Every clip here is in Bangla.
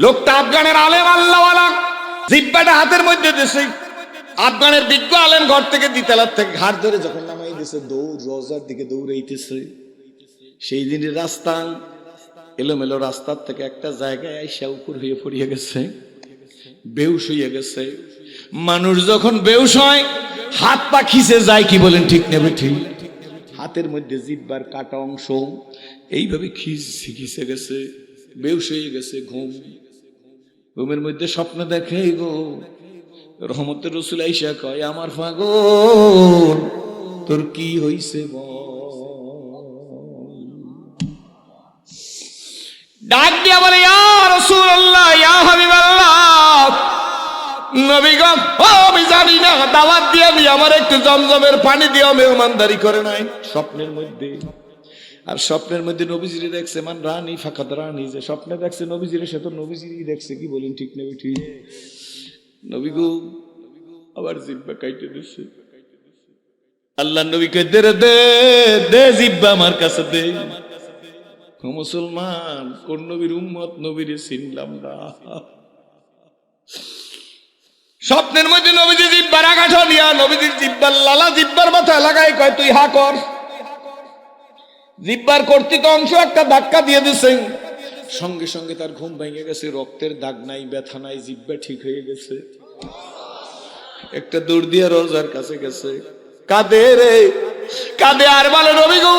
লোকটা আফগানের আলেম আল্লাহওয়ালা, জিব্বাটা হাতের মধ্যে দিছে। আফগানের বিজ্ঞ আলেম ঘর থেকে দ্বিতলার থেকে ঘাট ধরে যখন নামাই দিছে, দৌড় রোজার দিকে দৌড়াইতেছে। সেই দিনের রাস্তা এলোমেলো, রাস্তার থেকে একটা জায়গায় আইসা উপর হয়ে পড়িয়ে গেছে, বেহুশ হয়ে গেছে। মানুষ যখন বেহুশ হয় হাত পা খিসে যায়, কি বলেন ঠিক নেবে ঠিক? হাতের মধ্যে জিব্বার কাটা অংশ এইভাবে খিসে গেছে, বেহুশ হয়ে গেছে। ঘুমের মধ্যে স্বপ্ন দেখে গো রহমতের রাসূল আইসা কয়, আমার পাগল তোর কি হইছে বল। ডাক দিয়া বলে, ইয়া রাসূলুল্লাহ, ইয়া হাবিবাল্লাহ, নবী গো, আমি জানি না, দাওয়াত দিয়ে আমার একটু জমজমের পানি দিও, মেহমানদারি করে নাই স্বপ্নের মধ্যে। আর স্বপ্নের মধ্যে নবীজিরে দেখছে, মান রানী ফাকাত রানী, যে স্বপ্নে দেখছে নবীজিরে সে তো নবীজিরই দেখছে, কি বলেন ঠিক নেবে ঠিক? নবী গো আবার জিব্বা কাইটে দিছে। আল্লাহ নবীকে দে দে দে জিব্বা আমার কাছে দে। মুসলমান, কোন নবীর উম্মত, নবীরে চিনলাম না। স্বপ্নের মধ্যে নবীজি জিব্বার আঘাত দিয়া নবীজির জিব্বার লালা জিব্বার মাথায় লাগাই কয়, তুই হা কর। জিব্বার কর্তৃক অংশ একটা ধাক্কা দিয়ে দিছে, সঙ্গে সঙ্গে তার ঘুম ভেঙে গেছে। রক্তের দাগ নাই, ব্যথা নাই, জিব্বা ঠিক হয়ে গেছে। একটা দৌড় দিয়ে রোজার কাছে গেছে, কাঁদে রে কাঁদে, আর বলে নবী গো,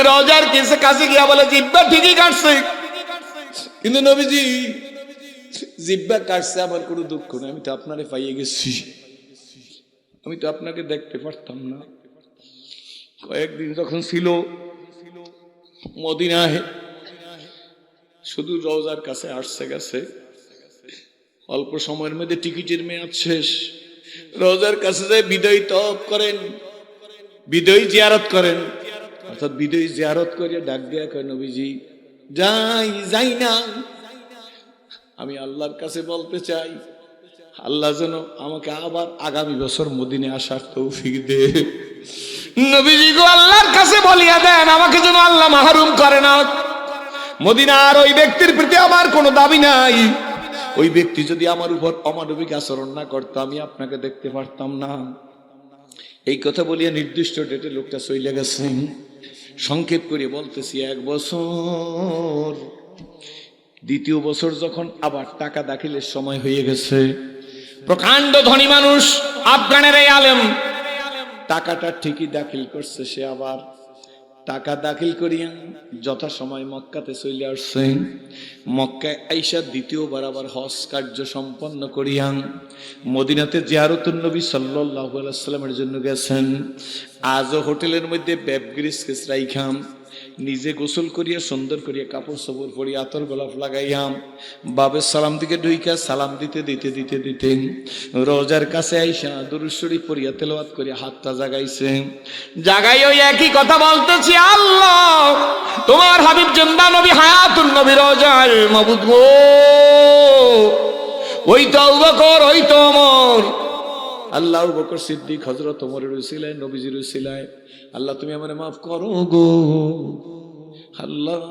রোজার কাছে গিয়া বলে জিব্বা ঠিকই কাটছে, কিন্তু নবীজি জিব্বা কাটছে, আমার কোনো দুঃখ নেই, আমি তো আপনারে পাইয়ে গেছি, আমি তো আপনাকে দেখতে পারতাম না। কয়েকদিন যখন ছিল মদিনায়, শুধু রোজার কাছে আসছে গেছে, অল্প সময়ের মধ্যে টিকিটের মেয়াদ শেষ। রোজার কাছে যায় বিদায় তওয়াফ করেন, বিদায় জিয়ারত করেন, অর্থাৎ বিদায় জিয়ারত করে ডাক দেয়া কয়, নবীজি যাই না, আমি আল্লাহর কাছে বলতে চাই, আল্লাহ যেন আমাকে আবার আগামী বছর মদিনে আসার তৌফিক দে। নবীজি গো আল্লাহর কাছে বলিয়া দেন, আমাকে যেন আল্লাহ মাহরুম করে না। মদিনার ওই ব্যক্তির প্রতি আমার কোনো দাবি নাই, ওই ব্যক্তি যদি আমার উপর অমানবিক আচরণ না করতো, আমি আপনাকে দেখতে পারতাম না। এই কথা বলিয়া নির্দিষ্ট ডেটে লোকটা চলে গেছে। সংক্ষেপ করে বলতেছি, 1 বছর, দ্বিতীয় বছর যখন আবার টাকা দাখিলের সময় হয়ে গেছে, প্রকাণ্ড ধনী মানুষ আফগানের এই আলেম টাকাটা ঠিকই দাখিল করছে, সে আবার টাকা দাখিল করিয়া যথাসময় মক্কাতে চলে আসছে। মক্কায় আইসা দ্বিতীয়বার আবার হজ কার্য সম্পন্ন করিয়া মদিনাতে জিয়ারতুন নবী সাল্লাল্লাহু আলাইহি ওয়াসাল্লামের জন্য গেছেন। আজও হোটেলের মধ্যে বেবগ্রিস রাইখাম, নিজে গোসল করিয়া সুন্দর করিয়া কাপড় সাপড় পরিয়া আতর গোলাপ লাগাইয়াম বাবের সালাম দিকে ঢুইকা সালাম দিতে দিতে দিতে দিতে রোজার কাছে আইসা দুরূদ শরীফ পড়িয়া তেলাওয়াত করিয়া হাতটা জাগাইছে। জাগাই ওই একই কথা বলতেছি, আল্লাহ তোমার হাবিব জিন্দা নবী হায়াতুন নবী রোজার মাবুদ গো, ওই তো আবু বকর, ওই তো ওমর, আল্লাহ আবু বকর সিদ্দিক, হযরত ওমরের উসিলায়, নবীজির উসিলায় আল্লাহ তুমি আমারে মাফ করো গো। আল্লাহ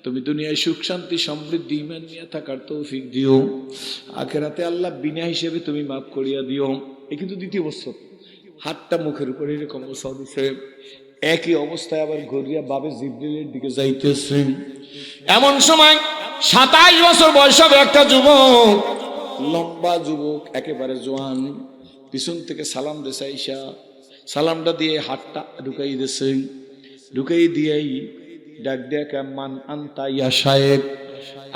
তুমি দুনিয়ায় সুখ শান্তি সমৃদ্ধি ঈমান নিয়ে থাকার তৌফিক দিও, আখিরাতে আল্লাহ বিনা হিসেবে তুমি মাফ করিয়া দিও। এই কিন্তু দ্বিতীয় বছর, হাতটা মুখের উপরে এরকম অবস্থা দিছে। একই অবস্থায় আবার ঘুরিয়া বাবে জিবরিলের দিকে যাইতেছে। এমন সময় 27 বছর বয়স হবে একটা যুবক, লম্বা যুবক, একেবারে জোয়ান, পিছন থেকে সালাম দিছে আইসা, সালামটা দিয়ে হাতটা ঢুকাই দিছে, ঢুকাই দিয়েই ডাক দেয়া, মান আনতা ইয়া শায়েখ।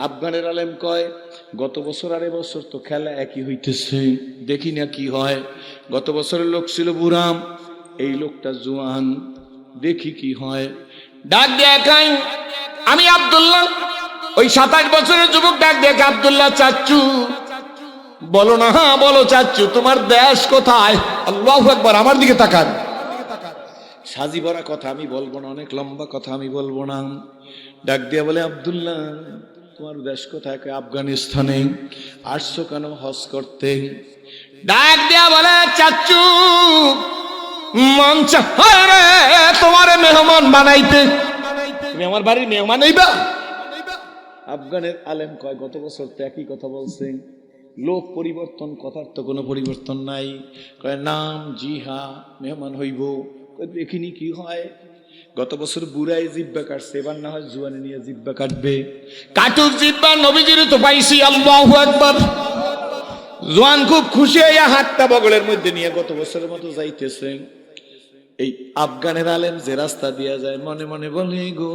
আফগানের আলেম কয়, গত বছর আর এবছর তো খেলা একই হইতেছে, দেখি না কি হয়। গত বছরের লোক ছিল বুড়াম, এই লোকটা জোয়ান, দেখি কি হয়। ডাক দেখাই, আমি আব্দুল্লাহ। ওই 27 বছরের যুবক ডাক দেখে, আব্দুল্লাহ চাচ্চু। বলো না, হ্যাঁ বলো চাচ্চু, তোমার দেশ কোথায়? আল্লাহু আকবার, আমার দিকে তাকান। সাজি ভরা কথা আমি বলবো না, অনেক লম্বা কথা আমি বলবো না। ডাক দিয়া বলে, আব্দুল্লাহ তোমার দেশ কোথায়? আফগানিস্তানে। আসছো কেন হজ করতে? ডাক দিয়া বলে, চাচ্চু মন চায় রে তোমারে মেহমান বানাইতে, তুমি আমার বাড়ির মেহমান হইবা। আফগানের আলেম কয় গত বছর তো একই কথা বলছেন, লোক পরিবর্তন, কথার তো কোনো পরিবর্তন নাই। কয় নাম জিহা মেহমান হইব, দেখিনি কি হয়। গত বছর বুড়াই জিব্বা কাটছে, এবার না হয় জুয়ানি নিয়ে জিব্বা কাটবে। কাটুক জিব্বা, নবীজির তো পাইছি। আল্লাহু আকবার। জোয়ান খুব খুশি হইয়া হাতটা বগলের মধ্যে নিয়ে গত বছরের মতো যাইতেছে। এই আফগানের আলেম যে রাস্তা দিয়া যায় মনে মনে বলে, গো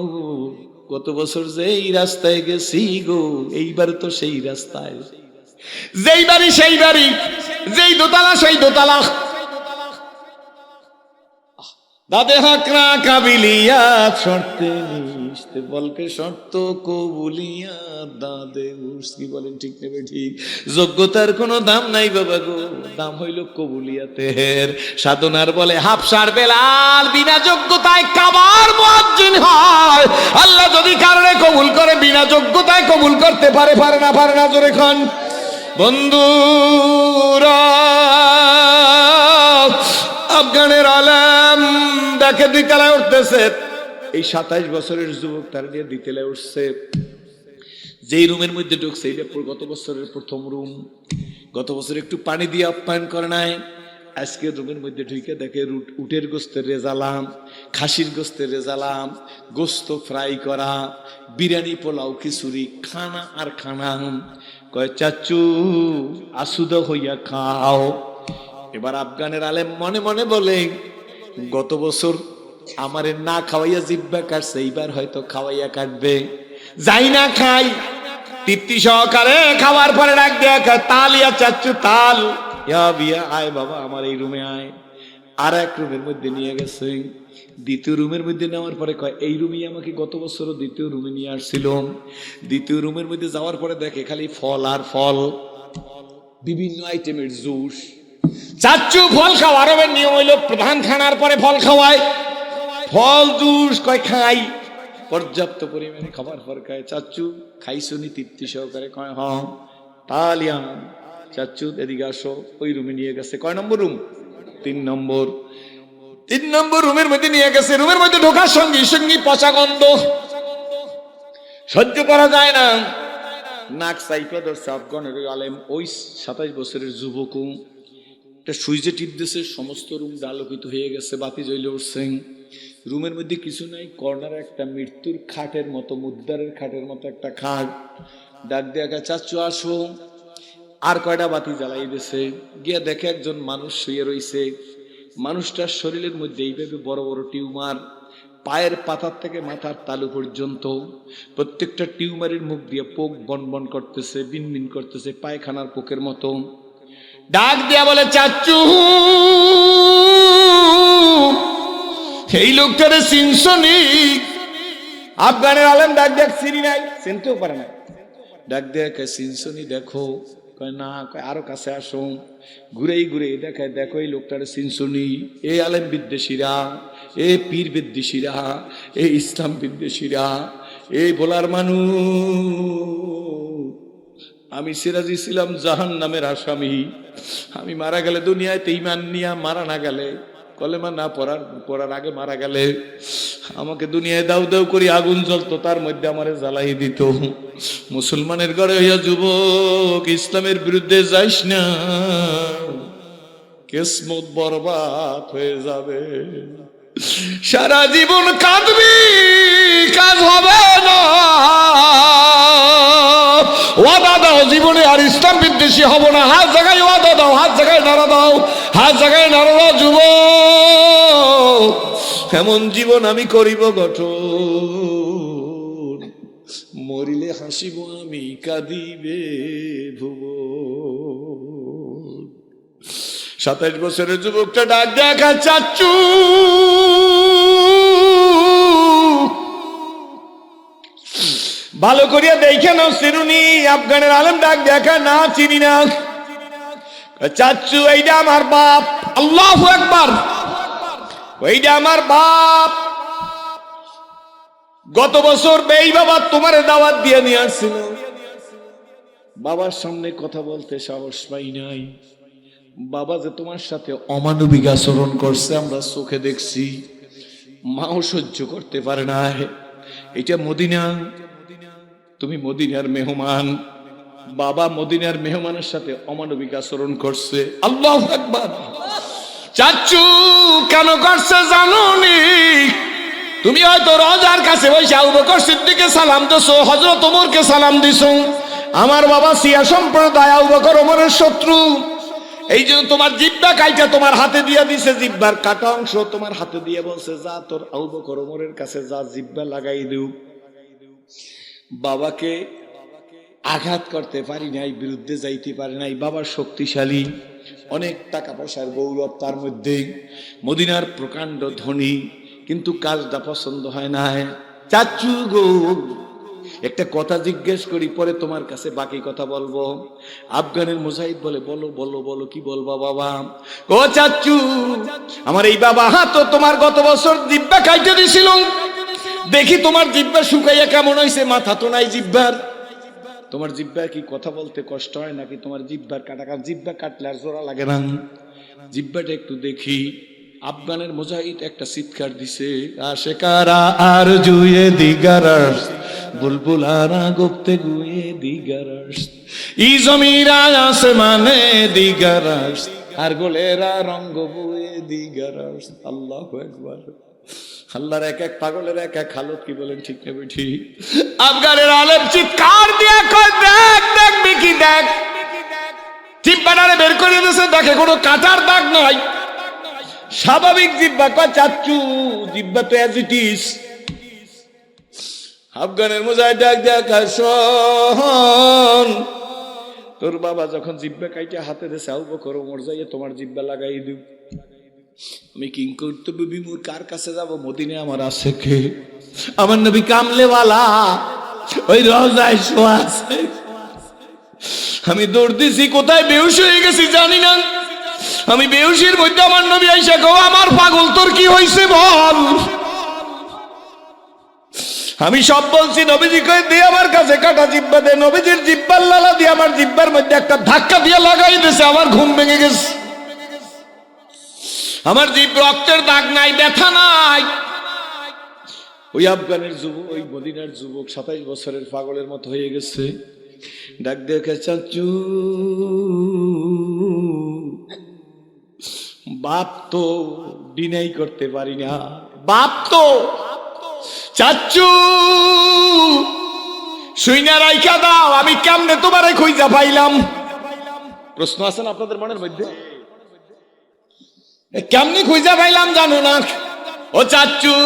গত বছর যেই রাস্তায় গেছি গো, এইবার তো সেই রাস্তায়, যেই বাড়ি সেই বাড়ি, যেই দোতলা সেই দোতলা। দাদে হাকরা কাবিলিয়া শর্তে নিশতে বলকে শর্ত কবুলিয়া দাদে উস। কি বলেন ঠিক নেবে ঠিক? যোগ্যতার কোনো দাম নাই বাবা গো, দাম হইল কবুলিয়াতের। সাধনার বলে হাফসার বেলাল বিনা যোগ্যতায় কাবার মুয়াজ্জিন হয়। আল্লাহ যদি কারণে কবুল করে, বিনা যোগ্যতায় কবুল করতে পারে, পারে না? পারে না? জোরে খান বন্ধুরা। আফগানের আলেম দেখে দ্বিতলায় উঠতেছে। এই 27 বছরের যুবক তার নিয়ে দ্বিতলায় উঠছে। যেই রুমের মধ্যে ঢুকছে এটা গত বছরের প্রথম রুম। গত বছর একটু পানি দিয়ে আপ্যায়ন করে নাই, আজকে রুমের মধ্যে ঢুকে দেখে উটের গোস্তের রেজালাম, খাসির গোস্তের রেজালাম, গোস্ত ফ্রাই করা, বিরিয়ানি, পোলাও, খিচুড়ি, খানা আর খানা। কয় চাচু আসুদা হইয়া খাও। এবার আফগানের আলেম মনে মনে বলে, গত বছর আমারে না খাওয়াইয়া জিব্বা কাটছে, এইবার হয়তো খাওয়াইয়া কাটবে। যাই না খাই, তৃপ্তি সহকারে খাওয়ার পরে ডাক দেয়া তাল, ইয়া চাচ্চু তাল, ইয়া বিয়া আয় বাবা আমার এই রুমে আয়। আর এক রুমের মধ্যে নিয়ে গেছে। দ্বিতীয় রুমের মধ্যে নেওয়ার পরে কয় এই রুমেই আমাকে গত বছরও দ্বিতীয় রুমে নিয়ে আসছিল। দ্বিতীয় রুমের মধ্যে যাওয়ার পরে দেখে খালি ফল আর ফল, বিভিন্ন আইটেমের জুস। চাচ্চু ফল খাওয়া, আরবের নিয়ম হইল প্রধান খানার পরে ফল খাওয়ায়, ফল জুস কয় খাই। পর্যাপ্ত পরিমাণে খাবার পর খায়। চাচ্চু খাইছুনি তৃপ্তি সহকারে? কয় হ। তালিয়ান চাচ্চু এদিকে আসো। ওই রুমে নিয়ে গেছে। কয় নম্বর রুম? 3 নম্বর। 3 নম্বর রুমের মধ্যে নিয়ে গেছে। রুমের মধ্যে ঢোকার সঙ্গে সঙ্গে পচা গন্ধ সহ্য করা যায় না। নাক সাইপা ধরছে আফগানের আলেম, ওই 27 বছরের যুবক। একটা সুইচে টিপ দিয়েছে, সমস্ত রুমটা আলোকিত হয়ে গেছে, বাতি জ্বলে উঠছে। রুমের মধ্যে কিছু নাই, কর্নারে একটা মৃত্যুর খাটের মতো, মুদ্দারের খাটের মতো একটা খাট। ডাক দেখা চাচ্চু আসো। আর কয়টা বাতি জ্বালাই দিয়েছে। গিয়া দেখে একজন মানুষ শুয়ে রয়েছে। মানুষটার শরীরের মধ্যে এইভাবে বড় বড় টিউমার, পায়ের পাতার থেকে মাথার তালু পর্যন্ত প্রত্যেকটা টিউমারের মুখ দিয়ে পোক বনবন করতেছে, বিনবিন করতেছে, পায়খানার পোকের মতো। ডাক দিয়া বলে চাচ্চু এই লোকটারে চিনছনি? আফগানের আলেম ডাক দেখ চিনি নাই, চিনতেও পারে না। ডাক দেয়া চিনছনি দেখো? কয় না। কয় আরো কাছে আসো। ঘুরেই ঘুরে দেখায়, দেখো এই লোকটারে চিনছনি? এই আলেম বিদ্বেষীরা, এই পীর বিদ্বেষীরা, এই ইসলাম বিদ্বেষীরা, এই বলার মানুষ। আমি সিরাজি ছিলাম জাহান্নামের আসামি। আমি মারা গেলে দুনিয়াতে ঈমান নিয়া মারা না গেলে, কলেমা না পড়ার আগে মারা গেলে আমাকে দুনিয়ায় দাউ দাউ করে আগুন জ্বলতো, তার মধ্যে আমারে জ্বালাই দিত। মুসলমানের ঘরে হইয়া যুবক ইসলামের বিরুদ্ধে যাইস না, কিসমত বরবাদ হয়ে যাবে। সারা জীবন কাঁদবি, কাজ হবে না। ওয়াদা দাও জীবনে আর ইসলাম বিদ্বেষী হব না। হাত জায়গায় ওয়াদা দাও, হাত জায়গায় নাড়া দাও, হাত জায়গায় নাড়া দাও। যুবক এমন জীবন আমি করিব গঠন, মরিলে হাসিব আমি, কাঁদিবে ভুবন। 27 বছরের যুবকটা ডাক দেখা চাচ্চু ভালো করিয়া দেখে নাও চিনুনি? আফগানের আলেম ডাক দেখা না চিনি না। চাচ্চু এইটা আমার বাপ। আল্লাহু আকবার। এইটা আমার বাপ। গত বছর এই বাবা তোমার দাওয়াত দিয়ে নিয়ে আসছিল। বাবার সামনে কথা বলতে সাহস পাই নাই। বাবা যে তোমার সাথে অমানবিক আচরণ করছে আমরা চোখে দেখছি, মাও সহ্য করতে পারে না। এটা মদিনা, তুমি মদিনার মেহমান। বাবা মদিনার মেহমানের সাথে অমানবিক আচরণ করছে। আল্লাহু আকবার। চাচু কেন করছে জানোনি? তুমি হয়তো রোজার কাছে বসে আবু বকর সিদ্দিককে সালাম দিছো, হযরত ওমরকে সালাম দিছো। আমার বাবা শিয়া সম্প্রদায় আবু বকর ওমরের শত্রু, এই জন্য তোমার জিহ্বা কাইটা তোমার হাতে দিয়ে দিছে, জিহ্বার কাটা অংশ তোমার হাতে দিয়ে বলছে যা তোর আবু বকর ওমরের কাছে যা, জিহ্বা লাগাই দিও। বাবাকে আঘাত করতে পারি নাই, বিরুদ্ধে যাইতে পারি নাই। বাবা শক্তিশালী, অনেক টাকা পয়সার গৌরব তার মধ্যে, মদিনার প্রকাণ্ড ধনী, কিন্তু কাজটা পছন্দ হয় না। চাচু গো একটা কথা জিজ্ঞেস করি, পরে তোমার কাছে বাকি কথা বলবো। আফগানের মুজাহিদ বলে বলো বলো বলো, কি বলবা বাবা? ও চাচু আমার এই বাবা তো তোমার গত বছর জিহ্বা কাইটে দিছিল, দেখি তোমার জিহ্বা শুকাইয়া কেমন হয়েছে, মাথা তো নাই জিহ্বার। তোমার জিহ্বার কি কথা বলতে কষ্ট হয় নাকি? তোমার জিহ্বার কাটা, জিহ্বা কাটলে আর জোড়া লাগে না, জিহ্বাটা একটু দেখি। আফগানের মুজাহিদ একটা চিৎকার দিছে, আশেকারা আর জুয়ে দিগারাস, বুলবুলারা গুপ্তে গুয়ে দিগারাস, ই জমিরা আসমানে দিগারাস, আর গোলেরা রঙ্গ বুয়ে দিগারাস। আল্লাহু আকবার। আল্লাহর এক এক পাগলের এক এক হালত, কি বলেন ঠিক না বেঠি? আফগানের আলেম চিৎকার দিয়ে কয় দেখ দেখবি কি, দেখ জিহ্বাটারে বের করে দিয়েছে, দেখে কোনো কাটার দাগ নাই, স্বাভাবিক জিহ্বা। কয় চাচু জিহ্বা তো অ্যাজ ইট ইজ। আফগানের মুজাহিদ ডাক দেখ, শোন তোর বাবা যখন জিহ্বা কাইটে হাতে দিয়েছে, আবু বকর ওমর যাইয়ে তোমার জিহ্বা লাগাই দিও। আমি কিং কর্তব্য বিমূর কার কাছে যাব? মদিনে আমার আছে কে? আমার নবী কামলেওয়ালা ওই রওজায় শোয়া আছে। আমি দৌড় দিছি, কোথায় বেহুশ হয়ে গেছি জানি না। আমি বেহুশের মধ্যে আমার নবী আইসা কও, আমার পাগল তোর কি হইছে বল। আমি সব বলছি, নবীজি কই দে আমার কাছে কাটা জিহ্বা দে। নবীজির জিহ্বার লালা দিয়ে আমার জিহ্বার মধ্যে একটা ধাক্কা দিয়ে লাগাই দিয়েছে, আমার ঘুম ভেঙে গেছে। আমার জিহ্বা রক্তের দাগ নাই, ব্যথা নাই। ওই আফগানের যুবক, ওই মদিনার যুবক 27 বছরের পাগলের মতো হয়ে গেছে। ডাক দেখে চাচু বাপ তো ডিনাই করতে পারি না, বাপ তো। চাচু শুইনা রাইখা দাও, আমি কেমনে তোমারে খুঁজা পাইলাম? প্রশ্ন আছে না আপনাদের মনের মধ্যে? কেমনে খুঁজা পাইলাম জানো না? ও চাচু,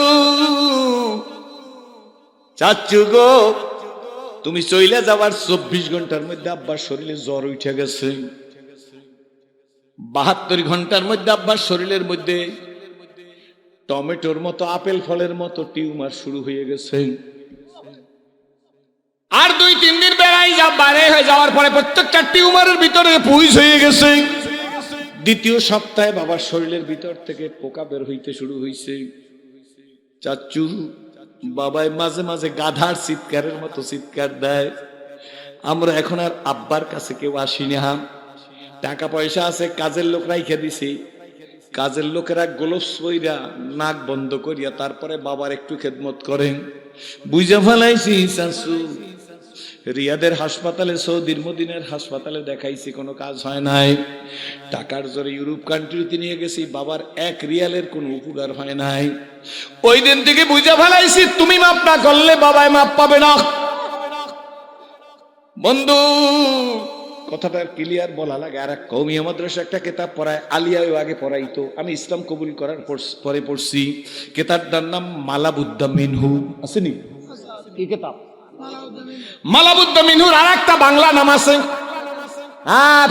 চাচু গো তুমি চইলে যাবার 24 ঘন্টার মধ্যে আব্বার শরীরে জ্বর উঠে গেছে। 72 ঘন্টার মধ্যে আব্বার শরীরের মধ্যে টমেটোর মতো, আপেল ফলের মতো টিউমার শুরু হয়ে গেছে। আর 2-3 দিন বেড়াই বাইরে হয়ে যাওয়ার পরে প্রত্যেকটা টিউমারের ভিতরে পুইজ হয়ে গেছে। দ্বিতীয় সপ্তাহে বাবার শরীরের ভিতর থেকে পোকা বের হইতে শুরু হয়েছে। চাচু বাবাই মাঝে মাঝে গাধার চিৎকারের মতো চিৎকার দেয়। আমরা এখন আর আব্বার কাছে কেউ আসি না। টাকা পয়সা আছে, কাজের লোক রাইখে দিছি, কাজের লোকেরা গোলস বইরা নাক বন্ধ করিয়া তারপরে বাবার একটু খেদমত করেন। বুঝা ফেলাইছি চাচু, রিয়াদের হাসপাতালে, সৌদির মদিনার হাসপাতালে দেখাইছি, কোনো কাজ হয় নাই। টাকার জোরে ইউরোপ কান্ট্রিতে নিয়ে গেছি, বাবার 1 রিয়ালের কোনো উপকার হয় নাই। ওই দিন থেকে বুঝা ফেলাইছি তুমি মাপ না করলে বাবায় মাপ পাবে না। বন্ধু কথাটা ক্লিয়ার বলা লাগে। আর এক কওমিয়া মাদ্রাসা একটা কিতাব পড়ায়, আলিয়াও আগে পড়াইতো, আমি ইসলাম কবুল করার পরে পড়ছি। কিতাবটার নাম মালাবুদ্দা মিনহু, আসেনি? কি কিতাব? মালাবুদ্দা মিনহুর আর একটা বাংলা নাম আছে,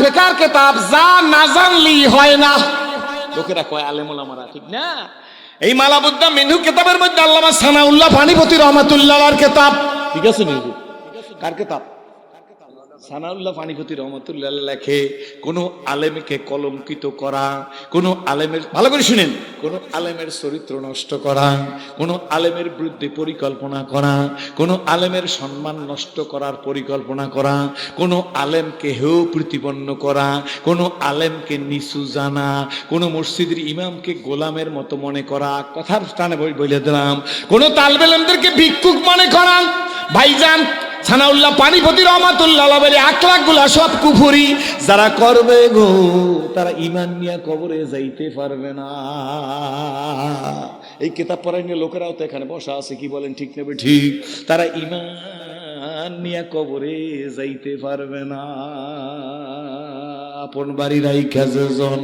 বেকার কিতাব, যা না জানলি হয় না। লোকেরা কয় আলেম ওলামারা, ঠিক না? এই মালাবুদ্দা মিনহু কিতাবের মধ্যে আল্লামা সানাউল্লাহ পানিপতি রহমাতুল্লাহর কিতাব, ঠিক আছে নি? কার কিতাব? সানাউল্লাহ পানিপতি রহমাতুল্লাহ লেখে, কোন আলেমকে কলঙ্কিত করা, কোন আলেমের, ভালো করে শুনেন, কোন আলেমের চরিত্র নষ্ট করা, কোন আলেমের বিরুদ্ধে পরিকল্পনা করা, কোন আলেমের সম্মান নষ্ট করার পরিকল্পনা করা, কোন আলেমকে হেয় প্রতিপন্ন করা, কোন আলেমকে নিচু জানা, কোন মসজিদের ইমামকে গোলামের মতো মনে করা, কথার টানে বলে দিলাম, কোন তালবে ইলমদেরকে ভিক্ষুক মনে করা। ভাইজান সানাউল্লাহ পানিপতি রহমাতুল্লাহ বলে আকলাকগুলা সব কুফরি, যারা করবে গো তারা ঈমান নিয়ে কবরে যাইতে পারবে না। এই কিতাব পড়াই নিয়ে লোকেরাও তো এখানে বসা আছে, কি বলেন ঠিক নেবে ঠিক? তারা ঈমান নিয়ে কবরে যাইতে পারবে না। আপন বাড়ি রাইখা যেজন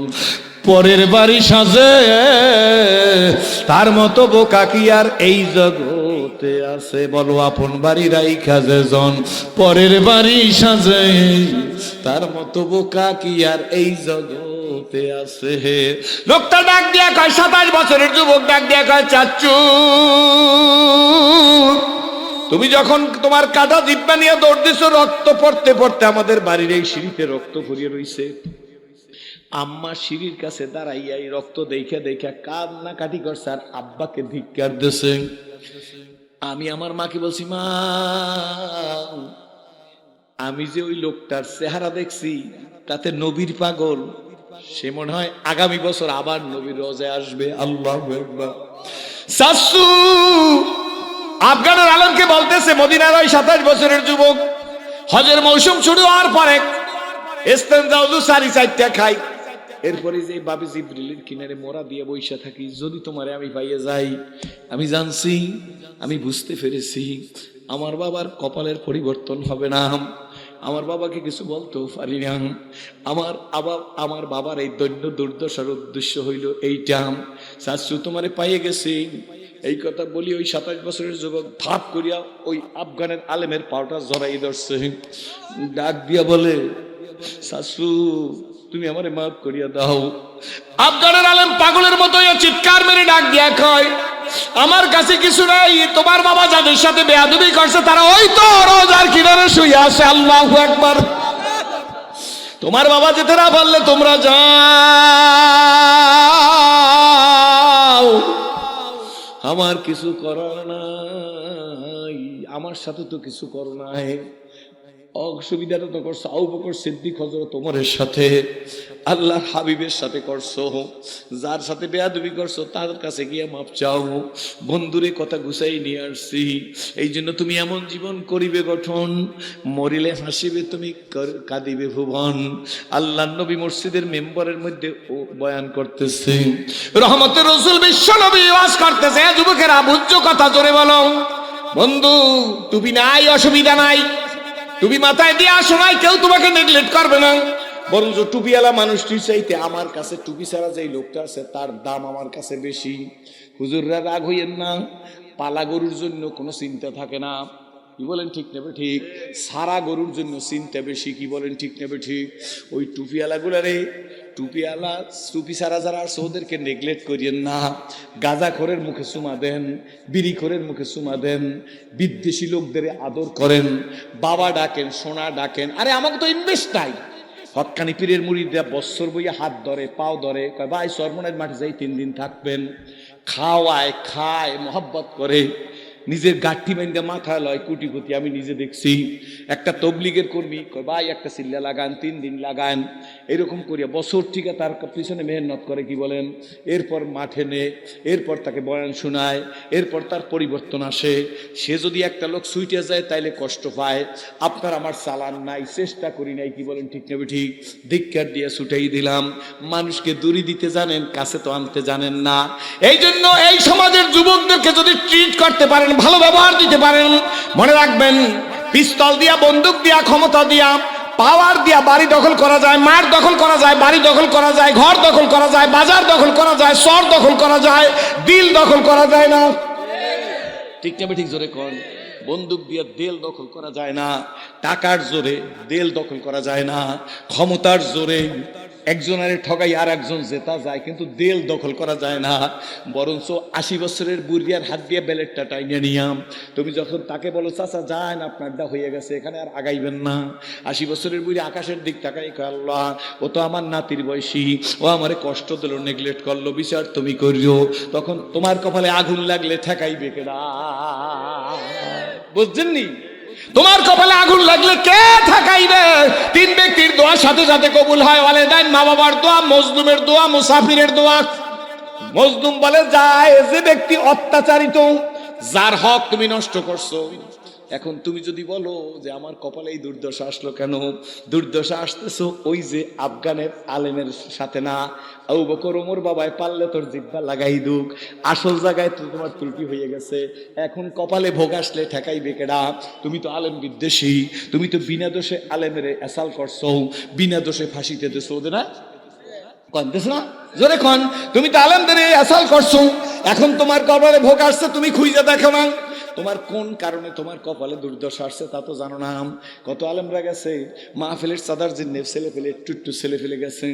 পরের বাড়ি সাজে, তার মতো বোকা কি আর এই জগতে আছে? বলো, আপন বাড়ি রাইখা যেজন পরের বাড়ি সাজে, তার মতো বোকা কি আর এই জগতে আছে? লোকটা ডাক দিয়া কয়, 27 বছরের যুবক ডাক দিয়া কয়, চাচ্চু তুমি যখন তোমার কাটা জিব্বা নিয়ে দৌড় দিছো, রক্ত পড়তে পড়তে আমাদের বাড়ির এই সিঁড়িতে রক্ত ভরিয়ে রইছে। আম্মা সিঁড়ির কাছে দাঁড়াইয়া এই রক্ত দেখে দেখে কান্না কাটি করছে আর আব্বাকে ধিক্কার দিছে। আমি আমার মাকে বলছি, মা আমি যে ওই লোকটার চেহারা দেখছি তাতে নবীর পাগল, সে মনে হয় আগামী বছর আবার নবীর রোজায় আসবে। আল্লাহু আকবার। শাশু আফগানের আলমকে বলতেছে, মদিনার ওই 27 বছরের যুবক হজের মৌসুম শুরু হওয়ার পরে ইস্তেঞ্জা ওযু 4টা খাই, এরপরে যে বাবি জিবরিলের কিনারে মোরা দিয়ে বইসা থাকি, যদি তোমারে আমি পাইয়ে যাই। আমি জানছি, আমি বুঝতে পেরেছি আমার বাবার কপালের পরিবর্তন হবে না, আমার বাবাকে কিছু বলতেও পারি না। আমার বাবার এই দৈন্য দুর্দশার উদ্দেশ্য হইল এইটা, শাশু তোমারে পাইয়ে গেছি। এই কথা বলি ওই 27 বছরের যুবক ভাব করিয়া ওই আফগানের আলেমের পাওটা জড়াই ধরছে, ডাক দিয়া বলে, শাশু তুমি আমারে মাফ করিয়া দাও। আফগানের আলেম পাগলের মতো চিৎকার মেরে ডাক দিয়া কয়, আমার কাছে কিছু নাই, তোমার বাবা যাদের সাথে বেয়াদবি করছে তারা ওই তো রোজার কিনারে শুয়ে আছে। আল্লাহু আকবার। তোমার বাবা যেতে না পারলে তোমরা যাও, আমার কিছু করার নাই, আমার সাথে তো কিছু করো নাই। অসুবিধাটা তো করছো আবু বকর সিদ্দিক হযরত ওমরের সাথে, আল্লাহর হাবিবের সাথে করছো, যার সাথে বেয়াদবি করছো তার কাছে গিয়ে মাপ চাও। বন্ধুরে কথা গুছাই নিয়ে আসছি, এই জন্য তুমি এমন জীবন করিবে গঠন, মরিলে হাসিবে তুমি, কাঁদিবে ভুবন। আল্লাহর নবী মসজিদের মেম্বারের মধ্যে ও বয়ান করতেছে, রহমতের রাসূল বিশ্ব নবী ওয়াজ করতেছে, যুবকেরা বুঝছো কথা জোরে বলো। বন্ধু টুপি নাই অসুবিধা নাই, টুপি মাথায় দিয়ে আসো নাই, কেউ তোমাকে নেগলেক্ট করবে না। বরঞ্চ টুপিওয়ালা মানুষটির চাইতে আমার কাছে টুপি ছাড়া যেই লোকটা আছে তার দাম আমার কাছে বেশি। হুজুররা রাগ হইয়েন না, পালা গরুর জন্য কোনো চিন্তা থাকে না, কি বলেন ঠিক নেবে ঠিক? সারা গরুর জন্য চিন্তা বেশি, কি বলেন ঠিক নেবে ঠিক? ওই টুপিওয়ালা গুলারে, টুপিওয়ালা টুপি ছাড়া যারা আছে ওদেরকে নেগলেক্ট করিয়েন না। গাঁজাখোরের মুখে চুমা দেন, বিড়িখোরের মুখে চুমা দেন, বিদ্বেষী লোকদের আদর করেন, বাবা ডাকেন, সোনা ডাকেন। আরে আমাকে তো ইনভেস্ট নাই। হক্কানি পীরের মুরিদরা বৎসর বইয়া হাত ধরে, পাও ধরে, কয় ভাই সরমনের মাঠে যাই 3 দিন থাকবেন, খাওয়ায়, খায়, মহব্বত করে, নিজের গাঠি বাইন্দা মাথায় লয় কোটি কোটি। আমি নিজে দেখছি একটা তবলিগের কর্মী কয় ভাই একটা চিল্লা লাগান, 3 দিন লাগান, এরকম করিয়া বছর থেকে তার পিছনে মেহনত করে, কি বলেন। এরপর মাঠে নে, এরপর তাকে বয়ান শোনায়, এরপর তার পরিবর্তন আসে। সে যদি একটা লোক সুইটে যায় তাইলে কষ্ট পায়। আপনার আমার চালান নাই, চেষ্টা করি নাই, কি বলেন ঠিক নেবে ঠিক? ধিক্কার দিয়ে ছুটাই দিলাম। মানুষকে দূরে দিতে জানেন, কাছে তো আনতে জানেন না। এই জন্য এই সমাজের যুবকদেরকে যদি ট্রিট করতে পারেন, ভালো ব্যবহার দিতে পারেন, মনে রাখবেন পিস্তল দিয়া, বন্দুক দিয়া, ক্ষমতা দিয়া, পাওয়ার দিয়া বাড়ি দখল করা যায়, মাঠ দখল করা যায়, বাড়ি দখল করা যায়, ঘর দখল করা যায়, বাজার দখল করা যায়, শহর দখল করা যায়, দিল দখল করা যায় না। ঠিক নেবে ঠিক? জোরে কোন? বন্দুক দিয়ে দেল দখল করা যায় না, টাকার জোরে দেল দখল করা যায় না, ক্ষমতার জোরে একজনের ঠগাই আর একজন জেতা যায়, কিন্তু দেল দখল করা যায় না। বরঞ্চ 80 বছরের বুড়িয়ার হাত দিয়ে ব্যালেটটা টাইনে নিয়াম, তুমি যখন তাকে বলো চাচা যান আপনারটা হয়ে গেছে, এখানে আর আগাইবেন না। 80 বছরের বুড়ি আকাশের দিক তাকাই, আল্লাহ ও তো আমার নাতির বয়সী, ও আমারে কষ্ট দিল, নেগলেক্ট করলো, বিচার তুমি করিও। তখন তোমার কপালে আগুন লাগলে ঠেকাইবে কেডা? বুঝছেননি? তোমার কপালে আগুন লাগলে কে ঠেকাইবে? 3 ব্যক্তির দোয়া সাথে সাথে কবুল হয়, ওয়ালিদাইন, মা বাবার দোয়া, মজলুমের দোয়া, মুসাফিরের দোয়া। মজলুম বলে যায় যে ব্যক্তি অত্যাচারিত, যার হক তুমি নষ্ট করছো, এখন তুমি যদি বলো যে আমার কপালে এই দুর্দশা আসলো কেন, দুর্দশা আসতেছো ওই যে আফগানের আলেমের সাথে না, আবু বকর ওমর বাবায় পারলে তোর জিহ্বা লাগাই দুক, আসল জায়গায় তো তোমার ত্রুটি হয়ে গেছে। এখন কপালে ভোগ আসলে ঠেকাইবে কেডা? তুমি তো আলেম বিদ্বেষী, তুমি তো বিনা দোষে আলেমের এসাল করছো, বিনা দোষে ফাঁসিতে দেছো ওদের না কন দেশ না জোরে কন, তুমি তো আলেমদের এসাল করছো। এখন তোমার কপালে ভোগ আসছে, তুমি খুঁজে দেখো না তোমার কোন কারণে তোমার কপালে দুর্দশা আসছে তা তো জানো না। কত আলেমরা গেছে মাহফিলের চাঁদার জন্য ছেলে ফেলে একটু ছেলে ফেলে গেছে,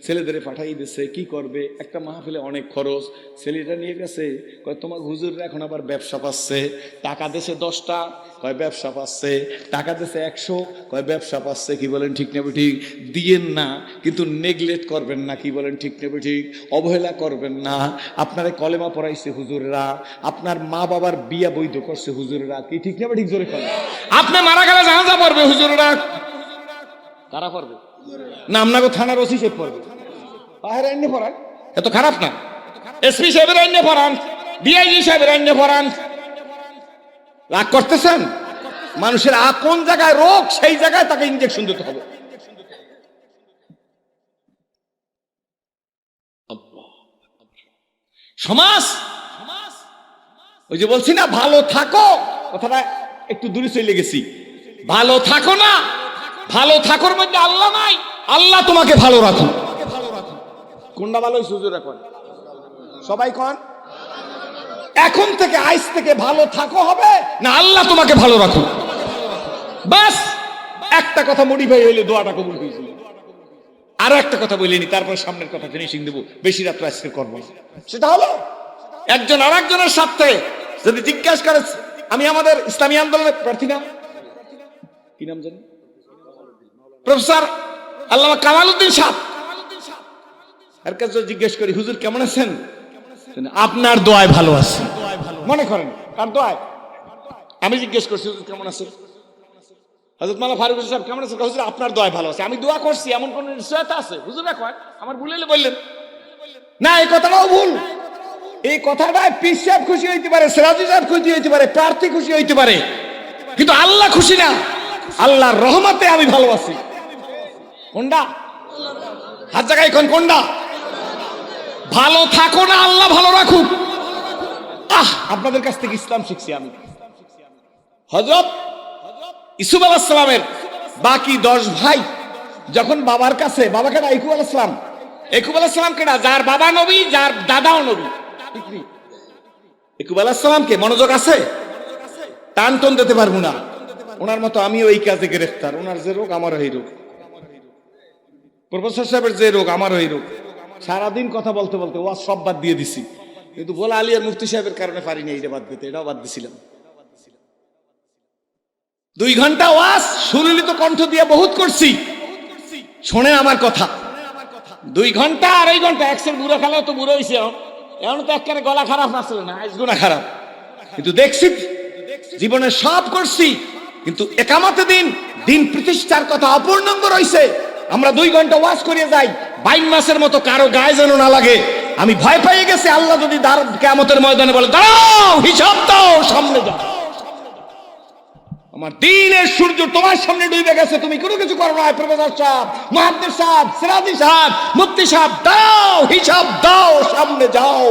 ছেলেদের পাঠাই দিছে, কি করবে একটা মাহফিলে অনেক খরচ, ছেলেটা নিয়ে গেছে কয় তোমার হুজুররা এখন আবার ব্যবসা পাচ্ছে, টাকা দেশে 10টা কয় ব্যবসা পাচ্ছে, টাকা দেশে 100 কয় ব্যবসা পাচ্ছে। কি বলেন ঠিক নেবে ঠিক? দিয়েন না কিন্তু নেগলেক্ট করবেন না, কি বলেন ঠিক নেবে ঠিক? অবহেলা করবেন না। আপনারে কলেমা পড়াইছে হুজুররা, আপনার মা বাবার বিয়া বৈধ করছে হুজুররা, কি ঠিক নেবে ঠিক? জোরে করেন। আপনি মারা গেলে জানাজা পড়বে হুজুররা, কারা পড়বে না? আপনাকে থানার ওসি সাহেব পড়বে, বাহির আইনে পড়ান, এত খারাপ না। এসপি সাহেবের আইনে পড়ান, ডিআইজি সাহেবের আইনে পড়ান। রাগ করতেছেন? মানুষের কোন জায়গায় রোগ সেই জায়গায় তাকে ইনজেকশন দিতে হবে। সমাজ ওই যে বলছি না ভালো থাকো, কথাটা একটু দূরে চলে গেছি। ভালো থাকো না, ভালো থাকোর মধ্যে আল্লাহ নাই, আল্লাহ তোমাকে ভালো রাখো। কোনটা ভালো হয়েছে হুজুর? এখন সবাই কন এখন থেকে আজ থেকে ভালো থাকো হবে না আল্লাহ তোমাকে ভালো রাখো। বাস একটা কথা মডিফাই হইলে দোয়াটা কবুল হয়েছিল। আরো একটা কথা বলিনি, তারপর সামনের কথা ফিনিশিং দেবো, বেশি রাত্র আজকে করবো। সেটা হলো একজন আর একজনের সাথে যদি জিজ্ঞাসা করে আমি আমাদের ইসলামী আন্দোলনের প্রার্থী না, কি নাম জানি, প্রফেসর আল্লামা কামাল উদ্দিন সাহেব, এর কাছে জিজ্ঞেস করি হুজুর কেমন আছেন? আপনার দোয়ায় ভালো আছে। মনে করেন কার দোয়ায়? আমি জিজ্ঞেস করছি হুজুর কেমন আছেন? হযরত মাওলানা ফারুক সাহেব কেমন আছেন? হুজুর আপনার দোয়ায় ভালো আছে। আমি দোয়া করছি এমন কোন নিশ্চয়তা আছে? হুজুর কয় আমার ভুলেলে বললেন না, এই কথাটাও ভুল। এই কথাটায় পীর সাহেব খুশি হইতে পারে, সিরাজি সাহেব খুশি হইতে পারে, প্রার্থী খুশি হইতে পারে, কিন্তু আল্লাহ খুশি না। আল্লাহর রহমতে আমি ভালো আছি। কোনটা? হাত জায়গায় কোন কোনটা? ভালো থাকো না আল্লাহ ভালো রাখুক। আপনাদের কাছ থেকে ইসলাম শিখছি আমি। হযরত ইউসুফ আলাইহিস সালামের বাকি 10 ভাই যখন বাবার কাছে, বাবাকে ইয়াকুব আলাইহিস সালাম, ইয়াকুব আলাইহিস সালাম কেডা? যার বাবা নবী, যার দাদাও নবী। ইয়াকুব আলাইহিস সালামকে মনোযোগ আছে, টান টন দিতে পারবো না। ওনার মতো আমিও এই কাজে গ্রেফতার। ওনার যে রোগ আমারও এই রোগ, প্রফেসর সাহেবের যে রোগ আমারও এই রোগ। সারাদিন কথা বলতে বলতে ওয়াজ সব বাদ দিয়ে দিছি, কিন্তু বলা আলী আর মুফতি সাহেবের কারণে পারিনি এইটা বাদ দিতে, এটাও বাদ দিছিলাম। 2 ঘন্টা ওয়াজ সুললিত কণ্ঠ দিয়ে বহুত করছি, শোনেন আমার কথা। 2 ঘন্টা 2.5 ঘন্টা একসের বুড়ো খেলাও তো বুড়ো হয়েছে, এখন তো একেবারে গলা খারাপ আসলে না, আজ গুণা খারাপ, কিন্তু দেখছি জীবনে সব করছি, কিন্তু একামতে দিন দিন প্রতিষ্ঠার কথা অপূর্ণাঙ্গ রয়েছে। আমরা 2 ঘন্টা ওয়াজ করিয়ে যাই, 22 মাসের মতো কারো গায়ে যেন না লাগে। আমি ভয় পেয়ে গেছি, আল্লাহ যদি কিয়ামতের ময়দানে বলে দাঁড়াও হিসাব দাও, সামনে যাও, আমার দিনের সূর্য তোমার সামনে ডুবে গেছে, তুমি কোনো কিছু করো না। প্রফেসর সাহেব, মুহাদ্দিস সাহেব, সিরাজি সাহেব, মুফতি সাহেব, দাও হিসাব দাও, সামনে যাও।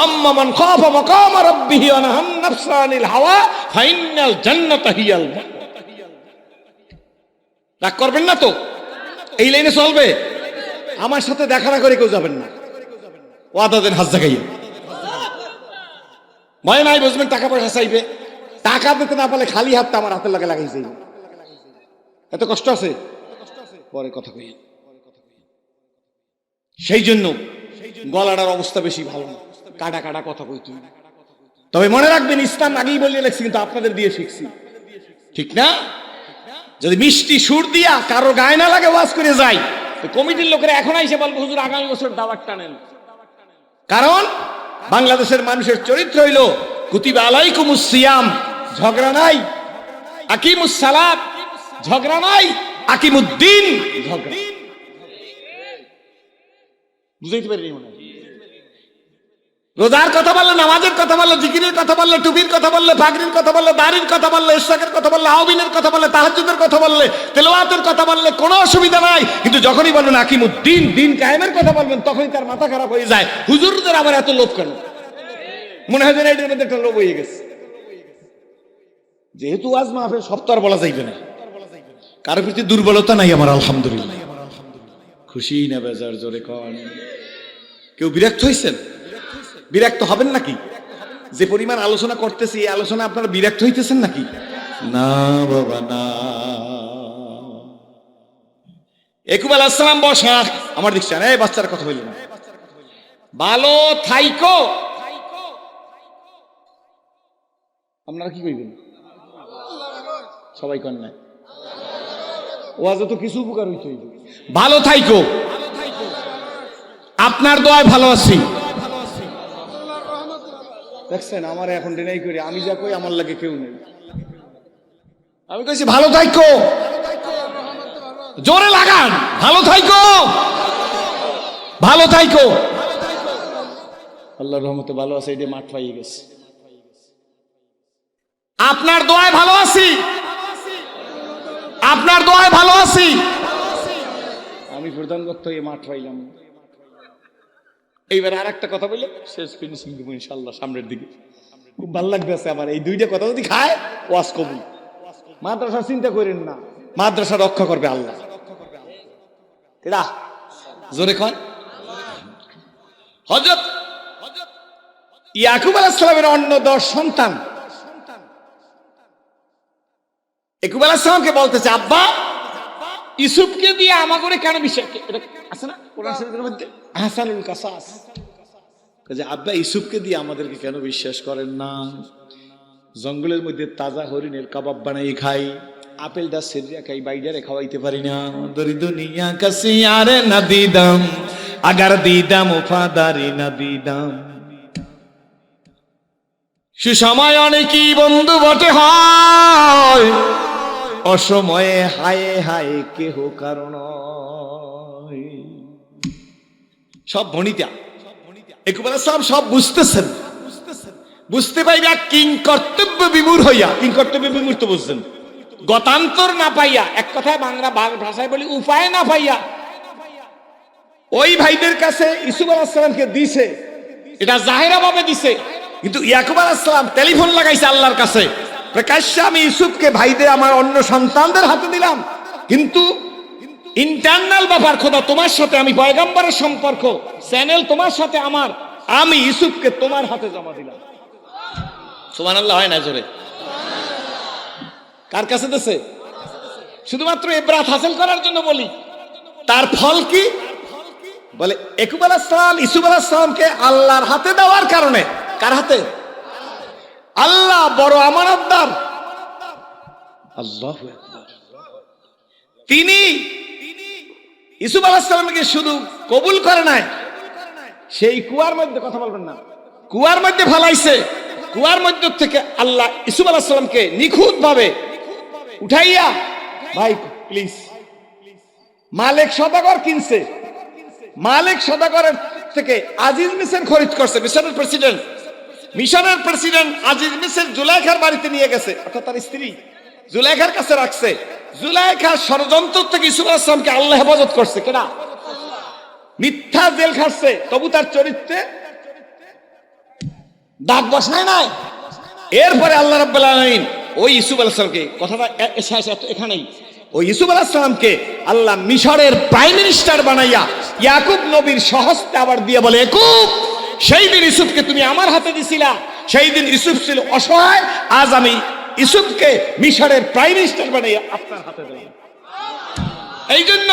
আম্মা মান খাফা মাকাম রাব্বিহি ওয়া নাহান নাফসা আনিল হাওয়া ফাইনাল জান্নাতা হিয়াল মাওয়া। রাগ করবেন না তো? এই লাইনে চলবে? আমার সাথে দেখা না করে কেউ যাবেন না, ওয়াদা দেন হাত জাগাইয়া। ভয় নাই, বুঝবেন টাকা পয়সা চাইবে, টাকা দিতে না পারলে খালি হাতটা আমার হাতের লাগে লাগাইছে। এত কষ্ট আছে, পরে কথা কই। সেই জন্য গলাটার অবস্থা বেশি ভালো না, কাটা কাটা কথা কই তুই। তবে মনে রাখবেন ইসলাম আগেই বলিয়ে লেখছি, কিন্তু আপনাদের দিয়ে শিখছি, ঠিক না? যদি মিষ্টি সুর দিয়া কারো গায়ে না লাগে ওয়াজ করে যাই, কমিটির লোকেরা এখন এসে বলবো হুজুর আগামী বছর দাওয়াত টানেন। কারণ বাংলাদেশের মানুষের চরিত্র হইল কুতিবা আলাইকুমুস সিয়াম, ঝগড়া নাই, আকিমুস সালাত, ঝগড়া নাই, আকিমুদ্দিন, ঝগড়া। বুঝাইতে পারিনি মনে হয়? রোজার কথা বললে, নামাজের কথা বললে, জিকিরের কথা বললে, টুপির কথা বললে, পাগড়ির কথা বললে, দাড়ির কথা বললে, ইশরাকের কথা বললে, আওবিনের কথা বললে, তাহাজ্জুদের কথা বললে, তেলাওয়াতের কথা বললে কোনো অসুবিধা নাই। কিন্তু যখনই বলবেন আকিমুদ্দিন, দিন কায়েমের কথা বলবেন, তখনই তার মাথা খারাপ হয়ে যায়। হুজুরদের আবার এত লোভ কেন? মনে হয় যেন এটার মধ্যে একটা লোভ হয়ে গেছে। যেহেতু ওয়াজ মাহফিল সব তো আর বলা যাইবে না, কারোর প্রতি দুর্বলতা নাই আমার, আলহামদুলিল্লাহ। খুশি না বেজার? জোরে কন। কেউ বিরক্ত হইছেন? বিরক্ত হবেন নাকি? যে পরিমাণ আলোচনা করতেছি, এই আলোচনা আপনারা বিরক্ত হইতেছেন নাকি? না বাবা না। ইয়াকুব আলাইহিস সালাম বসা, আমার দেখছেন এই বাচ্চার কথা বললেন, ভালো থাইকো। আপনারা কি কইবেন? সবাই কন না, ওয়াজে তো কিছু উপকার হইতে হইবে। ভালো থাইকো, আপনার দোয়ায় ভালো আছি। দেখছেন আমার এখন ডিনাই করি, আমি যা কই আমার লাগে কেউ নেই। আমি কইছি ভালো থাইকো, জোরে লাগান, ভালো থাইকো, ভালো থাইকো। আল্লাহর রহমতে ভালো আছে, এটা মাঠ পাইয়ে গেছে। আপনার দোয়ায় ভালো আছি, আপনার দোয়ায় ভালো আছি। আমি প্রধান বক্তা, এই মাঠ পাইলাম। এইবার আর একটা কথা বললে শেষ ফিনিশিং দিব ইনশাআল্লাহ সামনের দিকে। খুব ভালো লাগবে আমার এই দুইটা কথা যদি খায়, ওয়াজ কবুল। মাদ্রাসা চিন্তা করেন না, মাদ্রাসা রক্ষা করবে আল্লাহ। কেডা? জোরে কন। হযরত ইয়াকুব আলাইহিস সালামের অন্য 10 সন্তান ইয়াকুব আলাইহিস সালামকে বলতেছে, আব্বা ইউসুফকে দিয়ে আমাগরে কেন বিশ্বাস? এটা আছে না কোরআন শরীফের মধ্যে, আহসানুল কাসাস। কাজে আব্বা ইউসুফকে দিয়ে আমাদেরকে কেন বিশ্বাস করেন না? জঙ্গলের মধ্যে তাজা হরিণের কাবাব বানাই খাই, আপেলটা সেরিয়া খাই, বাইডারে খাওয়াইতে পারি না। দরি দুনিয়া কাছে আরে না দিদাম, আগার দিদাম ওফাদারি না দিদাম। সুসময় অনেকই বন্ধু বটে হয়, অসময়ে হায় হায় কেহ কারণ। সব ভণিতা ইয়াকুব আলাইহিস সালাম সব বুঝতেছেন, বুঝতে পাইয়া কিং কর্তব্য বিমূঢ় হইয়া, কিং কর্তব্য বিমূঢ় তো বুঝছেন, গতান্তর না পাইয়া, এক কথায় বাংলা ভাষায় বলি উপায় না পাইয়া ওই ভাইদের কাছে ইউসুফ আলাইহিস সালামকে দিছে। এটা জাহেরা ভাবে দিছে, কিন্তু ইয়াকুব আলাইহিস সালাম টেলিফোন লাগাইছে আল্লাহর কাছে, প্রকাশ্যে আমি ইউসুফকে ভাইদের আমার অন্য সন্তানদের হাতে দিলাম, কিন্তু ইন্টারনাল ব্যাপার খোদা তোমার সাথে, আমি পয়গম্বরের সম্পর্ক চ্যানেল তোমার সাথে আমার, আমি ইউসুফকে তোমার হাতে জমা দিলাম। সুবহানাল্লাহ হয় না জোরে? কার কাছে দিছে? শুধুমাত্র ইবরাত হাসিল করার জন্য বলি। তার ফল কি? বলে ইয়াকুব আলাইহিস সালাম ইউসুফ আলাইহিস সালামকে আল্লাহর হাতে দেওয়ার কারণে। কার হাতে? আল্লাহ বড় আমানতদার, আল্লাহু আকবার। তিনি ইউসুফ আলাইহিস সালামকে শুধু কবুল করে নাই, সেই কুয়ার মধ্যে, কথা বলবেন না, কুয়ার মধ্যে ফেলাইছে। কুয়ার মধ্যে থেকে আল্লাহ ইউসুফ আলাইহিস সালামকে নিখুঁত ভাবে উঠাইয়া, ভাই প্লিজ, মালিক সদাগর কিনছে, মালিক সদাগরের থেকে আজিজ মিসর খরিদ করছে। মিশরের প্রেসিডেন্ট আজিজ মিসর জুলাইখার বাড়িতে নিয়ে গেছে, অর্থাৎ তার স্ত্রী জুলাইখার কাছে রাখছে। জুলাইখার ষড়যন্ত্র থেকে ইউসুফ আলাইহিস সালামকে আল্লাহ হেফাজত করছে। কেডা? মিথ্যা জেল খাটছে, তবু তার চরিত্রে দাগ বসায় নাই। এরপরে আল্লাহ রাব্বুল আলামিন ওই ইউসুফ আলাইহিস সালামকে, কথাটা এখানেই, ওই ইউসুফ আলাইহিস সালামকে আল্লাহ মিশরের প্রাইম মিনিস্টার বানাইয়া ইয়াকুব নবীর সহস্তে আবার দিয়ে বলে, ইয়াকুব সেই দিন ইউসুফকে তুমি আমার হাতে দিছিলা, সেই দিন ইউসুফ ছিল অসহায়, আজ আমি ইউসুফকে মিশরের প্রাইম মিনিস্টার বানাইয়া আপনার হাতে দিলাম। এই জন্য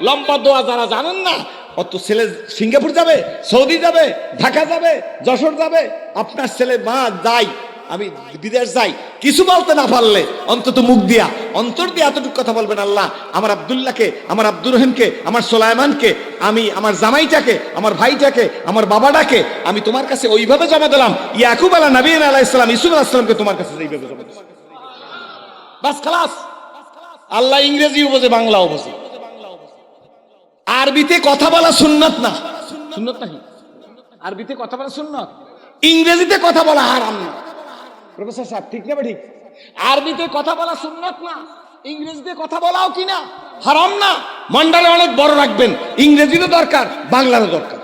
লম্বা দোয়া যারা জানেন না, অত ছেলে সিঙ্গাপুর যাবে, সৌদি যাবে, ঢাকা যাবে, যশোর যাবে, আপনার ছেলে মা যাই, আমি বিদেশ যাই, কিছু বলতে না পারলে অন্তত মুখ দিয়া, অন্তর দিয়ে এতটুকু কথা বলবেন, আল্লাহ আমার আব্দুল্লাহকে, আমার আব্দুর রহিমকে, আমার সোলাইমানকে, আমি আমার জামাইটাকে, আমার ভাইটাকে, আমার বাবাটাকে আমি তোমার কাছে ওইভাবে জমা দিলাম, ইয়াকুব আলাইহিস সালাম ইউসুফ আলাইহিস সালামকে তোমার কাছে এইভাবে জমা দিলাম। বাস খালাস। আল্লাহ ইংরেজিও বোঝে, বাংলাও বোঝে। আরবিতে কথা বলা সুন্নাত না, সুন্নাত নাকি? আরবিতে কথা বলা সুন্নাত। ইংরেজিতে কথা বলা হারাম না। প্রফেসর সাহেব ঠিক না ঠিক? আরবিতে কথা বলা সুন্নাত না, ইংরেজিতে কথা বলাও কি না হারাম না। মন্ডলে অনেক বড় রাখবেন, ইংরেজিরও দরকার, বাংলারও দরকার,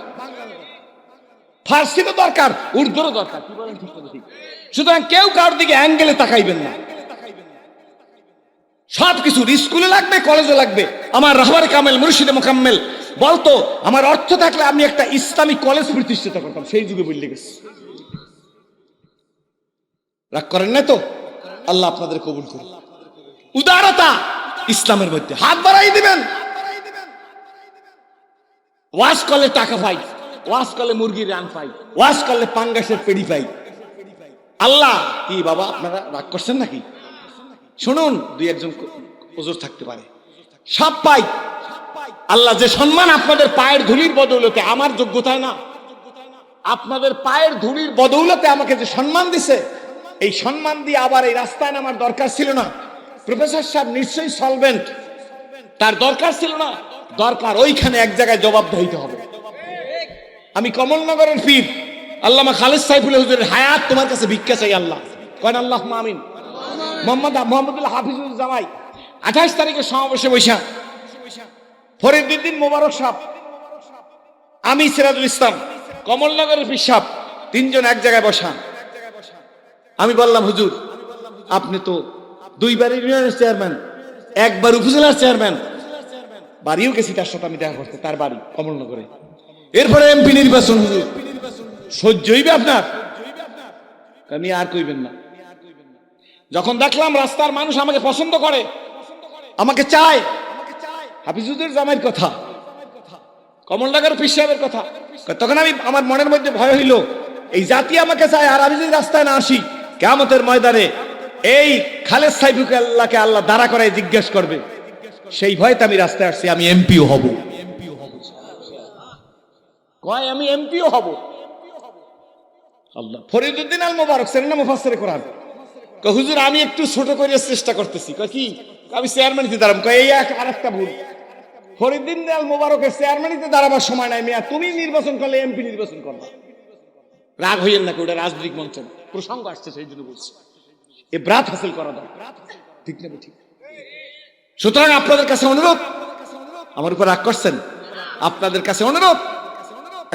ফার্সিরও দরকার, উর্দুরও দরকার। কি বলেন ঠিক না ঠিক? সুতরাং কেউ কারোর দিকে অ্যাঙ্গেলে তাকাইবেন না। সবকিছু স্কুলে লাগবে, কলেজে লাগবে। আমার রাহবার কামেল মুর্শিদে মোকাম্মেল বলতো, আমার অর্থ থাকলে আমি একটা ইসলামিক কলেজ প্রতিষ্ঠিত করতাম। সেই যুগে বললে গেছে। রাগ করেন না তো? আল্লাহ আপনাদের কবুল করুন। উদারতা ইসলামের মধ্যে। হাত বাড়াই দিবেন। ওয়াজ করলে টাকা পাই, ওয়াজ করলে মুরগির রান পাই, ওয়াজ করলে পাঙ্গাসের পেড়ি পাই। আল্লাহ কি বাবা আপনারা রাগ করছেন নাকি? শুনুন, দুই একজন ওজোর থাকতে পারে, সব পাই। আল্লাহ যে সম্মান আপনাদের পায়ের ধুলির বদৌলতে, আমার যোগ্যতায় না, আপনাদের পায়ের ধুলির বদৌলতে আমাকে যে সম্মান দিছে, এই সম্মান দিয়ে আবার এই রাস্তায় নামার দরকার ছিল না। প্রফেসর সাহেব নিশ্চয়ই সলভেন্ট, তার দরকার ছিল না। দরকার ওইখানে এক জায়গায় জবাব দিতে হবে। আমি কমলনগরের পীর আল্লামা খালেদ সাইফুল হুজুরের হায়াত তোমার কাছে ভিক্ষা চাই আল্লাহ। কয়েন আল্লাহ আমিন। মোহাম্মদুল্লাহ হাফিজুল জামাই 28 তারিখে সমাবেশে বৈশা ফরিদউদ্দিন মোবারক সাহেব, আমি সিরাজুল ইসলাম, কমলনগরের পীর সাহেব, তিনজন এক জায়গায় বসা। আমি বললাম, হুজুর আপনি তো দুইবার ইউনিয়নের চেয়ারম্যান, একবার উপজেলার চেয়ারম্যান, বাড়িও গেছি তার সাথে আমি দেখা করতে, তার বাড়ি কমলনগরে। এরপরে এমপি নির্বাচন, হুজুর সহ্য হইবে আপনার? আমি আর কইবেন না। যখন দেখলাম রাস্তার মানুষ আমাকে পছন্দ করে, আমাকে চায়, হাফিজুদ্দিন জামাইয়ের কথা, কমলনগর পীর সাহেবের কথা, তখন আমি আমার মনের মধ্যে ভয় হইল, এই জাতি আমাকে চায় আর আমি যদি রাস্তায় না আসি, কিয়ামতের ময়দানে এই খালেদ সাইফুল্লাহকে আল্লাহ দাঁড়া করায় জিজ্ঞেস করবে। সেই ভয়তে আমি রাস্তায় আসছি, আমি এমপিও হব। কয় আমি এমপিও হব। আল্লাহ। ফরিদউদ্দিন আল মোবারক ছিলেন না মুফাসসিরে কোরআন, কয় হুজুর আমি একটু ছোট করে চেষ্টা করতেছি। কয় কি? আমি চেয়ারম্যানিতে দাঁড়াবো। কয় এই আরেকটা ভুল, ফরিদউদ্দিন আল মোবারকের চেয়ারম্যানিতে দাঁড়াবার সময় নাই মিয়া, তুমি নির্বাচন করলে এমপি নির্বাচন করবা। রাগ হইয়েন না, ওটা রাজনৈতিক মঞ্চ না, প্রসঙ্গ আসছে সেই জন্য বলছি। এ ব্রাত হাসিল করা দরকার, ঠিক না ঠিক? সুতরাং আপনাদের কাছে অনুরোধ, আমার উপর রাগ করছেন, আপনাদের কাছে অনুরোধ,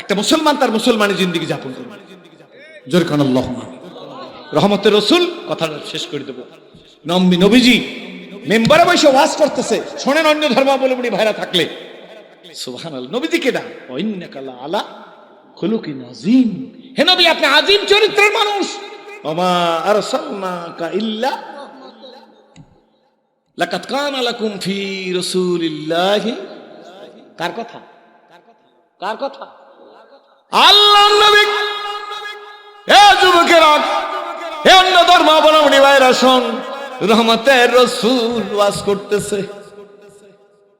একটা মুসলমান তার মুসলমানি জিন্দেগি যাপন করুন। জোরে কান আল্লাহুম্মা। রহমতের রসুল কথাটা শেষ করে দেব। নবীজি মেম্বারে বসে ওয়াজ করতেছে, শোনেন অন্য ধর্মাবলম্বী ভাইরা থাকলে, সুবহানাল্লাহ। নবীজি কেডা? ওয়াইন্নাকা আলা খুলুকিন আযীম। হে নবী, আপনি আযীম চরিত্রের মানুষ। ওমা আরসালনাকা ইল্লা লাকাদ কানা লাকুম ফি রাসূলিল্লাহি। কার কথা? কার কথা? আল্লাহর নবী। হে যুবকেরা, হে অন্য ধর্মাবলম্বী ভাইরা শোন, রহমতের রাসূল ওয়াজ করতেছে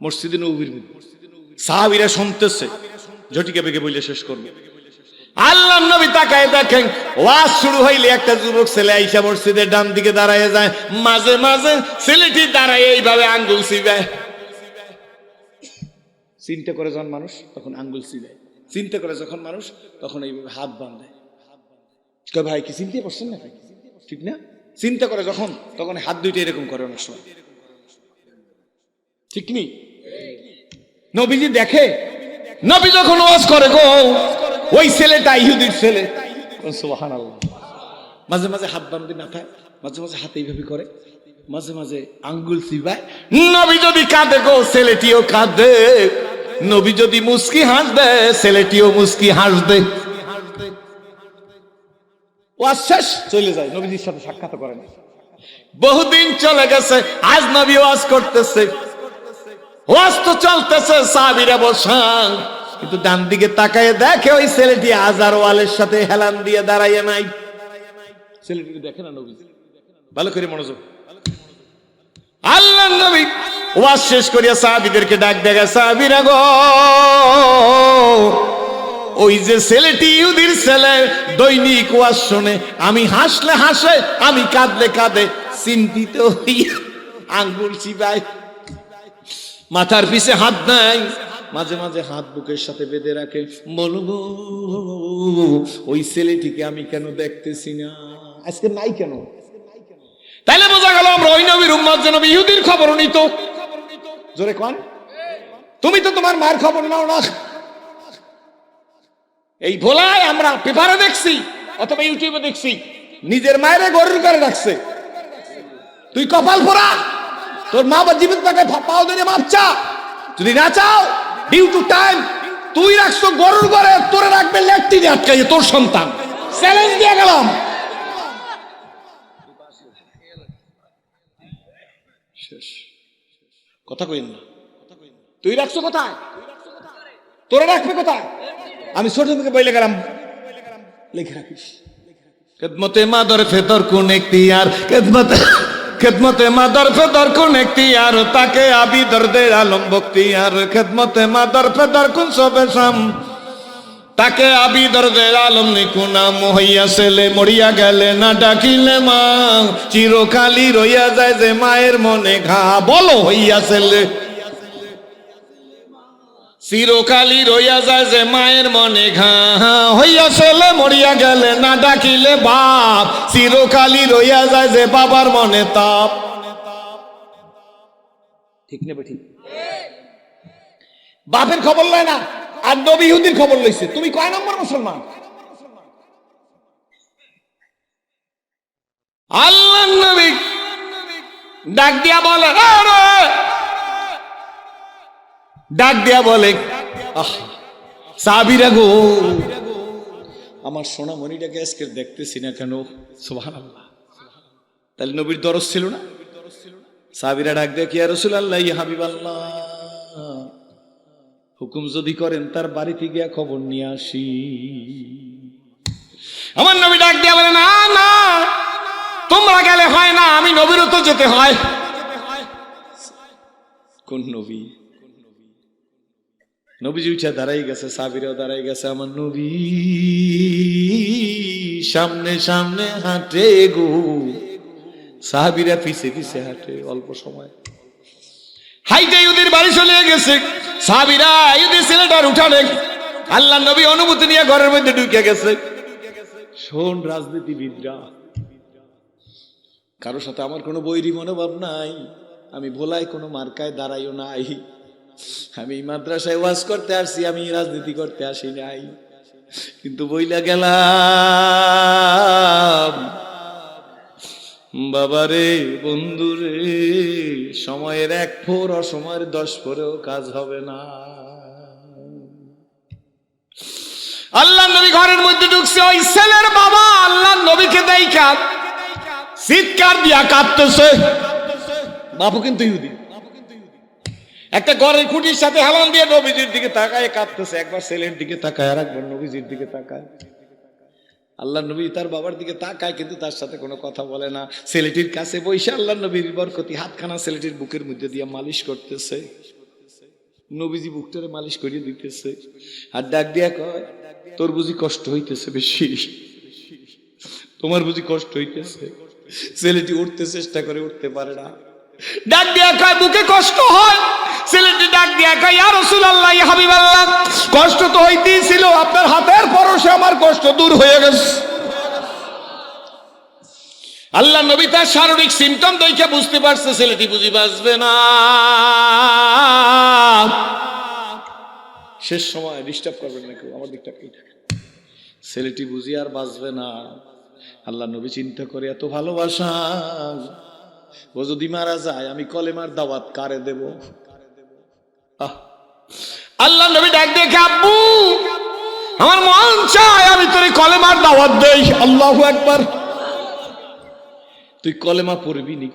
মসজিদে নববীর মধ্যে, সাহাবীরা শুনতেছে। ঝটিকে বেগে বলে শেষ করবে। আল্লাহর নবী তাকায় দেখেন, ওয়াজ শুরু হইলে একটা যুবক ছেলে আইসা মসজিদের ডান দিকে দাঁড়ায় যায়। মাঝে মাঝে ছেলেটি দাঁড়ায় এইভাবে আঙ্গুল চিবায়। চিন্তা করে যখন মানুষ তখন আঙ্গুল চিবায়, চিন্তা করে যখন মানুষ তখন এইভাবে হাত বাঁধে। ভাই কি চিন্তা করছেন না? ঠিক না? চিন্তা করে যখন তখন হাত দুইটা এরকম করে অনেক সময়, ঠিক নি? নবীজি দেখে, নবী যখন ওয়াজ করে গো, ওই ছেলেটা ইহুদির ছেলে, সুবহানাল্লাহ, মাঝে মাঝে হাত বাঁধে মাথায়, মাঝে মাঝে হাত এইভাবে করে, মাঝে মাঝে আঙ্গুল চিবায়। নবী যদি কাঁদে গো, ছেলেটিও কাঁদে। নবী যদি মুস্কি হাস দেয়, ছেলেটিও মুস্কি হাস দে। ওয়াজ শেষ, চলে যায়, নবীজির সাথে সাক্ষাৎ করে না। বহুদিন চলে গেছে, আজ নবী ওয়াজ করতেছে, ওয়াজ তো চলতেছে, সাহাবীরা বসান, কিন্তু ডান দিকে তাকায় দেখে ওই ছেলেটি আজার ওয়ালের সাথে হেলান দিয়ে দাঁড়াইয়া নাই। ছেলেটিকে দেখে না নবী, ভালো করে মনোযোগ। আল্লাহর নবী ওয়াজ শেষ করিয়া সাহাবীদেরকে ডাক দেখা, সাহাবীরা গো, ওই যে ছেলেটি ইহুদির ছেলে, দৈনিক ওয়াজ শুনে, আমি হাসলে হাসে, আমি কাঁদলে কাঁদে, চিন্তিত হইয়া আঙ্গুল চিবায়, মাথার পিছে হাত নাই, মাঝে মাঝে হাত বুকের সাথে বেঁধে রাখে, বলবো ওই ছেলেটিকে আমি কেন দেখতেছি না, আজকে নাই কেন? তাইলে বোঝা গেল আমরা ওই নবীর উম্মত যেন ইহুদির খবর নিত। জোরে কোন, তুমি তো তোমার মায়ের খবর নাও না। এই ভোলায় আমরা পেপারে দেখছি অথবা ইউটিউবে দেখছি, নিজের মায়ের গরুর করে রাখছে। তুই কপাল পোড়া, তোর মা বা জীবিত থাকায় পাও ধরে মাপ চা, যদি না চাও ডিউ টু টাইম। তুই রাখছো গরুর ঘরে, তোরে রাখবে ল্যাট্রিনে আটকাইয়ে তোর সন্তান। চ্যালেঞ্জ দিয়ে গেলাম। কথা কইন না, তুই রাখছো কোথায়, তোরে রাখবে কোথায়? আমি ছোট থেকে বইলে গেলাম, লিখে রাখিস। খেদমতে মাদর ফেদর কোন ইখতিয়ার, খেদমতে মাদর ফেদর কোন ইখতিয়ার, তাকে আবি দর্দে আলম বখতিয়ার। খেদমতে মাদর ফেদর কোন সবে শাম, তাকে আবি দর্দে আলম নিকুনা। মহইয়া ছেলে মরিয়া গেলে না ডাকিলে মা, চিরকালি রইয়া যায় যে মায়ের মনে ঘা। বলো হইয়া ছেলে চিরকালি রইয়া যায় যে মায়ের মনে ঘা। হইয়া ছেলে মরিয়া গেলে না ডাকিলে বাপ, চিরকালি রইয়া যায় যে বাবার মনে তাপ। ঠিক নেবে ঠিক, বাপের খবর লয় না আর নবী ইহুদির খবর লইছে। তুমি কয় নম্বর মুসলমান? আল্লাহর নবী ডাক দিয়া বলে, ডাক দিয়া বলে, সাহাবীরা গো, আমার সোনা মণিটাকে আজকে দেখতেছি না কেন? সুবহানাল্লাহ। তাহলে নবীর দরজ ছিল না? সাহাবীরা ডাক দিয়া, কি ইয়া রাসূলুল্লাহ, ইয়া হাবিবাল্লাহ, হুকুম যদি করেন তার বাড়িতে গিয়া খবর নিয়ে আসি। আমার নবী ডাক দিয়া বলে, না না, তোমরা গেলে হয় না, আমি নবীরও তো যেতে হয়। কোন নবী? নবীজি উঠে দাঁড়াই গেছে, সাহাবীরাও দাঁড়াই গেছে। আমার নবী সামনে সামনে হাঁটে গো, সাহাবীরা পিছে পিছে হাঁটে। অল্প সময় হাইটে ইহুদির বাড়ি চলে গেছে। সাহাবীরা ইহুদি ছেলেটার উঠানে, আল্লাহর নবী অনুমতি নিয়ে ঘরের মধ্যে ঢুকে গেছে। শোন রাজনীতিবিদরা, কারোর সাথে আমার কোনো বৈরী মনোভাব নাই, আমি ভোলায় কোনো মার্কায় দাঁড়াইও নাই, আমি মাদ্রাসায় ওয়াজ করতে আসছি, আমি রাজনীতি করতে আসি নাই। কিন্তু বইলা গেলাম, বাবারে বন্ধুরে, সময়ের 1 ফোর অসময়ের 10 ফোরেও কাজ হবে না। আল্লাহর নবী ঘরের মধ্যে ঢুকছে, ওই ছেলের বাবা আল্লাহর নবীকে দেইখা চিৎকার দিয়া কাঁদতেছে। বাপু কিন্তু ইহুদি। একটা ঘরের খুঁটির সাথে হেলান দিয়ে নবীজির দিকে তাকায় কাঁদতেছে, একবার ছেলের দিকে তাকায় আর একবার নবীজির দিকে তাকায়। আল্লাহ নবী তার বাবার দিকে তাকায় কিন্তু তার সাথে কোনো কথা বলে না। ছেলেটির কাছে বসে আল্লাহ নবীর বরকতি হাতখানা ছেলেটির বুকের মধ্যে দিয়ে মালিশ করতেছে। নবীজি বুকটারে মালিশ করিয়ে দিতেছে আর ডাক দিয়া কয়, তোর বুঝি কষ্ট হইতেছে বেশি, তোমার বুঝি কষ্ট হইতেছে? ছেলেটি উঠতে চেষ্টা করে, উঠতে পারে না। ডাক দিয়া কয়, বুকে কষ্ট হয়। ছেলেটি ডাক দিয়া কয়, ইয়া রাসূলুল্লাহ, ইয়া হাবিবাল্লাহ, কষ্ট তো হইতেই ছিল, আপনার হাতের পরশে আমার কষ্ট দূর হয়ে গেছে। আল্লাহ নবী তার শারীরিক সিমটম দেখে বুঝতে পারছে ছেলেটি বুঝি বাঁচবে না। শেষ সময় ডিস্টার্ব করবেন না কেউ, আমার দিকটা কি থাকে। ছেলেটি বুঝি আর বাঁচবে না। আল্লাহ নবী চিন্তা করে, এত ভালোবাসা, ও যদি মারা যায় আমি কলেমার দাওয়াত কারে দেব? আল্লাহ নবী ডাক দেখে, আব্বু আমার মন চায় আমি তোর কলেমার দাওয়াত দেই। আল্লাহু আকবার। তুই কলেমা পড়বি নি?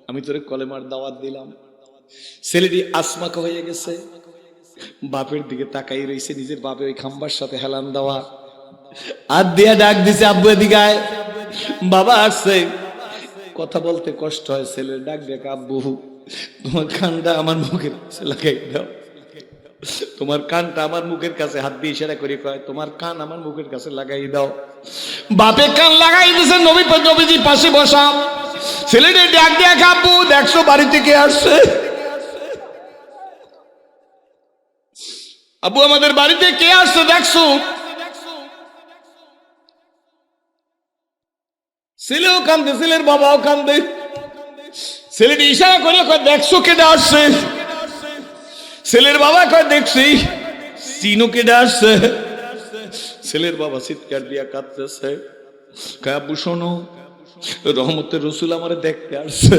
আমি তোরে কলেমার দাওয়াত দিলাম। ছেলেটি আসমাকা হয়ে গেছে, বাপের দিকে তাকাই রয়েছে। নিজের বাপে ওই খাম্বার সাথে হেলান দেওয়া, আর দিয়া ডাক দিছে, আব্বু এদিকে আয়। বাবা আসছে, কথা বলতে কষ্ট হয়। ছেলে ডাক দেখ, আব্বু তোমার কানটা আমার মুখের কাছে লাগাই দাও। তোমার কানটা আমার মুখের কাছে হাত দিয়ে ইশারা করে কয়, তোমার কান আমার মুখের কাছে লাগাই দাও। বাপে কান লাগাই দিছে, নবীজি পাশে বসা। ছেলেটি ডাক দেখ, আব্বু দেখছো বাড়ি থেকে আসছে? আব্বু আমাদের বাড়িতে কে আসছে দেখছো? ছেলেও কান্দে, ছেলের বাবাও কান্দে। ছেলেটি ইশারা করে কয় দেখছো কেটে আসছে? ছেলের বাবা কয় দেখছি। চিনু কেটে আসছে? ছেলের বাবা চিৎকার দিয়া কাঁদতেছে, কয় আব্বু শোনো, রহমতের রসুল আমারে দেখতে আসছে।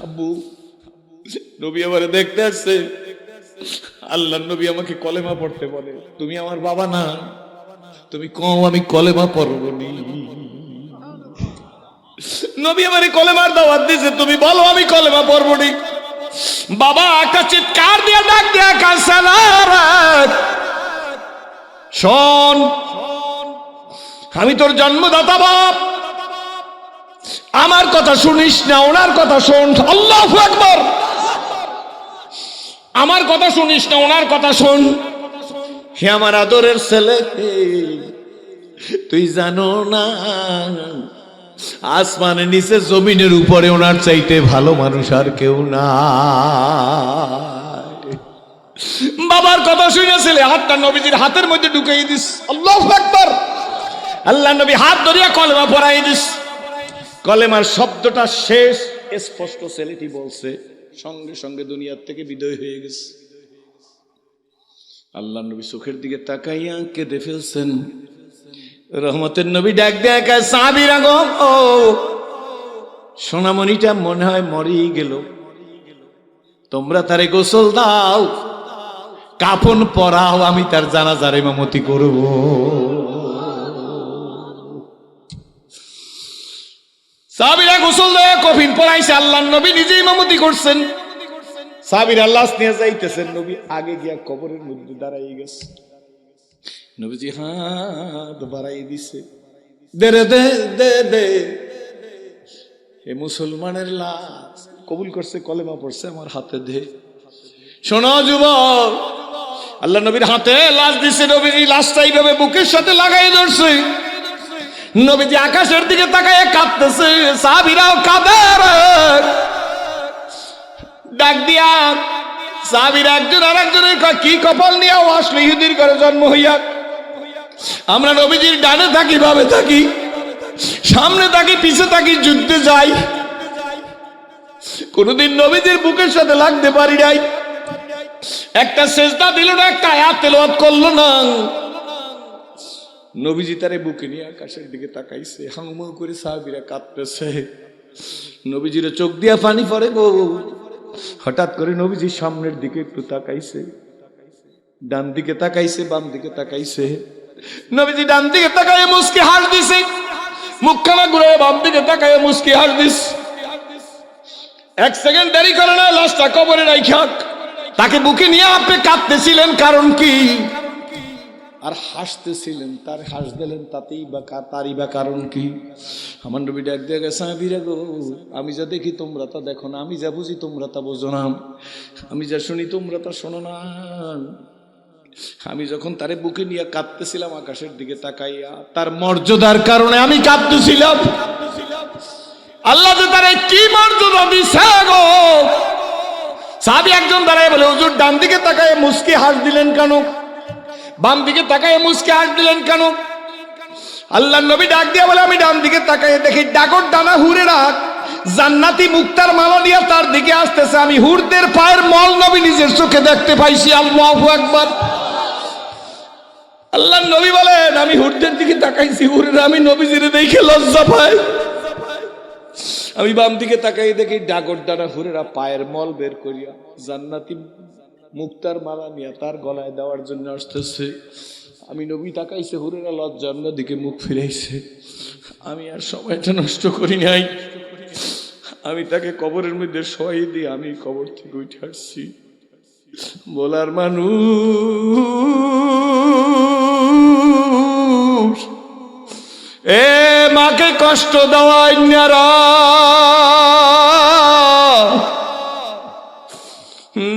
আব্বু নবী আমারে দেখতে আসছে, আল্লাহর নবী আমাকে কলেমা পড়তে বলে, তুমি আমার বাবা না, তুমি কম আমি কলেমা পড়বনি। নবী আমারে কলেমার দাওয়াত দিয়েছে, তুমি বলো আমি কলেমা পড়বনি। বাবা একটা চিৎকার দিয়ে ডাক দিয়া কাছে, শোন আমি তোর জন্মদাতা বাপ, আমার কথা শুনিস না, ওনার কথা শোন। আল্লাহু আকবার। আমার কথা শুনিস না, ওনার কথা শোন। হে আমার আদরের ছেলে, তুই জানো না আসমানের নিচে জমিনের উপরে ওনার চাইতে ভালো মানুষ আর কেউ না। বাবার কথা শুনে ছেলে হাতটা নবীজির হাতের মধ্যে ঢুকিয়ে দিস। আল্লাহু আকবার। আল্লাহ নবী হাত ধরিয়া কলেমা পড়াই দিস। কলেমার শব্দটা শেষ স্পষ্ট ছেলেটি বলছে, সঙ্গে সঙ্গে দুনিয়ার থেকে বিদায় হয়ে গেছে। আল্লাহ নবী চোখের দিকে তাকাইয়া কেঁদে ফেলছেন। রহমতের নবী ডাক দেয়া সাহাবীরা গো, ও সোনামণিটা মনে হয় মরেই গেল, তোমরা তারে গোসল দাও, কাফন পরাও, আমি তার জানাজার ইমামতি করব। সাহাবীরা গোসল দেয়া কফিন পরাইছে, আল্লাহ নবী নিজে ইমামতি করছেন। সাহাবীরা লাশ নিয়ে যাইতেছেন, নবী আগে গিয়া কবরের মধ্যে দাঁড়াই গেছে। নবীজি হাত বাড়াই দিছে, দে রে দে দে দে। এ মুসলমানের লাশ কবুল করছে, কলেমা পড়ছে, আমার হাতে দে। শোনো যুবক, আল্লাহ নবীর হাতে লাশ দিছে, নবীজি লাশটা এইভাবে বুকের সাথে লাগাই ধরছে। নবীজি আকাশের দিকে তাকায় কাঁদতেছে, সাহাবীরাও কাঁদে। ডাক দিয়া সাহাবীরা একজন আর একজনের কয়, কি কপাল নিয়ে আসলে ইহুদির ঘরে জন্ম হইয়া। আমরা নবীজির ডানে থাকি, ভাবে থাকি, সামনে থাকি, পিছে থাকি, যুদ্ধে যাই, কোনদিন নবীজির বুকের সাথে লাগতে পারি নাই। একটা সেজদা দিল না, একটা আয়াত তেলাওয়াত করলো না। নবীজি তারে বুকে নিয়ে আকাশের দিকে তাকাইছে, হাউমাউ করে সাহাবীরা কাঁদতেছে। নবীজির চোখ দিয়া পানি পড়ে গো। হঠাৎ করে নবীজি সামনের দিকে একটু তাকাইছে, ডান দিকে তাকাইছে, বাম দিকে তাকাইছে। নবীজি ডান দিকে তাকায় মুস্কি হাস দিছে, মুখখানা ঘুরে বাম দিকে তাকায় মুস্কি হাস দিস। এক সেকেন্ড দেরি করে না, লাশটা কবরে রাইখা তাকে বুকে নিয়ে আপনি কাঁদতেছিলেন কারণ কি, আর হাসতেছিলেন, তার হাস দিলেন তাতেই বা তারই বা কারণ কি? আমার নবী ডাক দিয়ে গেছে, সাহাবীরা গো, আমি যা দেখি তোমরা তা দেখো না, আমি যা বুঝি তোমরা তা বোঝো না, আমি যা শুনি তোমরা তা শোনো না। আমি যখন তারে বুকে নিয়ে কাঁদতেছিলাম আকাশের দিকে তাকাইয়া, তার মর্যাদার কারণে আমি কাঁদতেছিলাম। আল্লাহ যে তারে কি মর্যাদা দিছে গো। সাহাবী একজন দাঁড়ায় বলে, হুজুর ডান দিকে তাকায় মুস্কি হাস দিলেন কেন, বাম দিকে তাকায় মুস্কি হাস দিলেন কেন? আল্লাহ নবী ডাক দিয়া বলে, আমি ডান দিকে তাকায় দেখি ডাগর ডানা হুরেরা জান্নাতি মুক্তার মালা নিয়ে তার দিকে আসতেছে। আমি হুরদের পায়ের মল নবী নিজের চোখে দেখতে পাইছি। আল্লাহু আকবার। আল্লাহ নবী বলেন, আমি হুরদের দিকে তাকাইছি, হুরেরা আমি নবীজিরে দেখে লজ্জা পাই। আমি বাম দিকে তাকাই দেখি ডাগর ডানা হুরেরা পায়ের মল বের করিয়া জান্নাতি মুক্তার মালা নিয়ে তার গলায় দেওয়ার জন্য আসতেছে। আমি নবী তাকাইছে, হুরেরা লজ্জার দিকে মুখ ফিরাইছে। আমি আর সময়টা নষ্ট করি নাই, আমি তাকে কবরের মধ্যে শোয়াই দিয়ে আমি কবর থেকে উঠে আসছি। বলার মানুষ, এ মাকে কষ্ট দেওয়া অন্যরা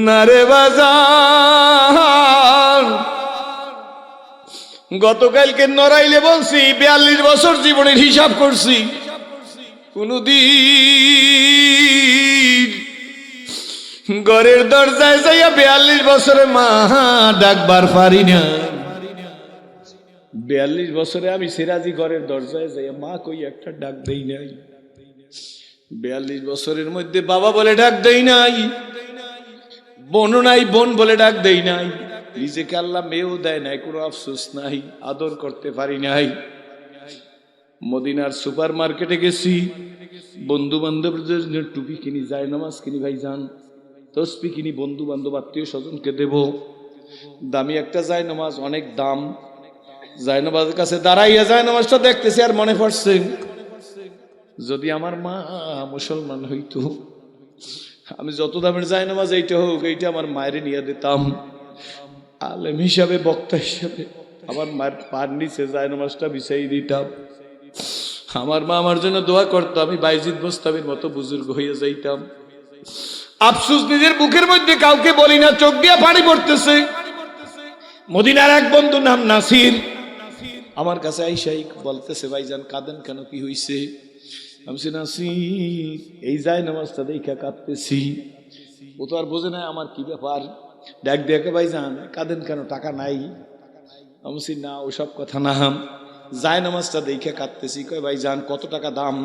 নারে বাজার। গতকালকে নড়াইলে বলছি 42 বছর জীবনের হিসাব করছি, কোনদিন ঘরের দরজায় যাইয়া 42 বছরে মা ডাকবার পারি না। 42 বছরে আমি সিরাজি ঘরের দরজায় যাইয়া মা কই একটা ডাক দেই নাই। 42 বছরের মধ্যে বাবা বলে ডাক দেই নাই, বোন নাই বোন বলে ডাক দেই নাই, নিজেকে আল্লাহ মেয়েও দেয় নাই, কোনো আফসোস নাই, আদর করতে পারি নাই। মদিনার সুপার মার্কেটে গেছি, বন্ধু বান্ধবদের জন্য টুপি কিনি, যায় নামাজ কিনি, ভাইজান তসবি কিনি, বন্ধু বান্ধব আত্মীয় স্বজনকে দেব। দামি একটা যায় নামাজ, অনেক দাম। যায় নামাজের কাছে দাঁড়াইয়া যায় নামাজটা দেখতেছি, আর মনে পড়ছে যদি আমার মা মুসলমান হইতো, আমি যত দামের যায় নামাজ এইটা হোক, এইটা আমার মায়ের নিয়ে দিতাম, আলেম হিসাবে বক্তা হিসাবে আমার মায়ের পার নিচে যায় নামাজটা বিছাই দিতাম, আমার মা আমার জন্য দোয়া করতো, আমি বাইজিদ বোস্তামির মতো বুজুর্গ হইয়া যাইতাম। আফসোস নিজের বুকের মধ্যে কাউকে বলি না, চোখ দিয়া পানি পড়তেছে। মদিনার এক বন্ধু নাম নাসির আমার কাছে আইসাই বলতেছে, ভাইজান কাঁদেন কেন, কি হইছে? আমি বলছি, নাসির এই যায় নামাজটা দেখা কাঁদতেছি। ও তো আর বোঝে না আমার কি ব্যাপার, ডাক দেখে ভাইজান কাঁদেন কেন, টাকা নাই? আমি বলছি, না ওসব কথা না, যায় নামাজটা দেখে কাঁদতেছি। কয় ভাইজান কত টাকা দাম?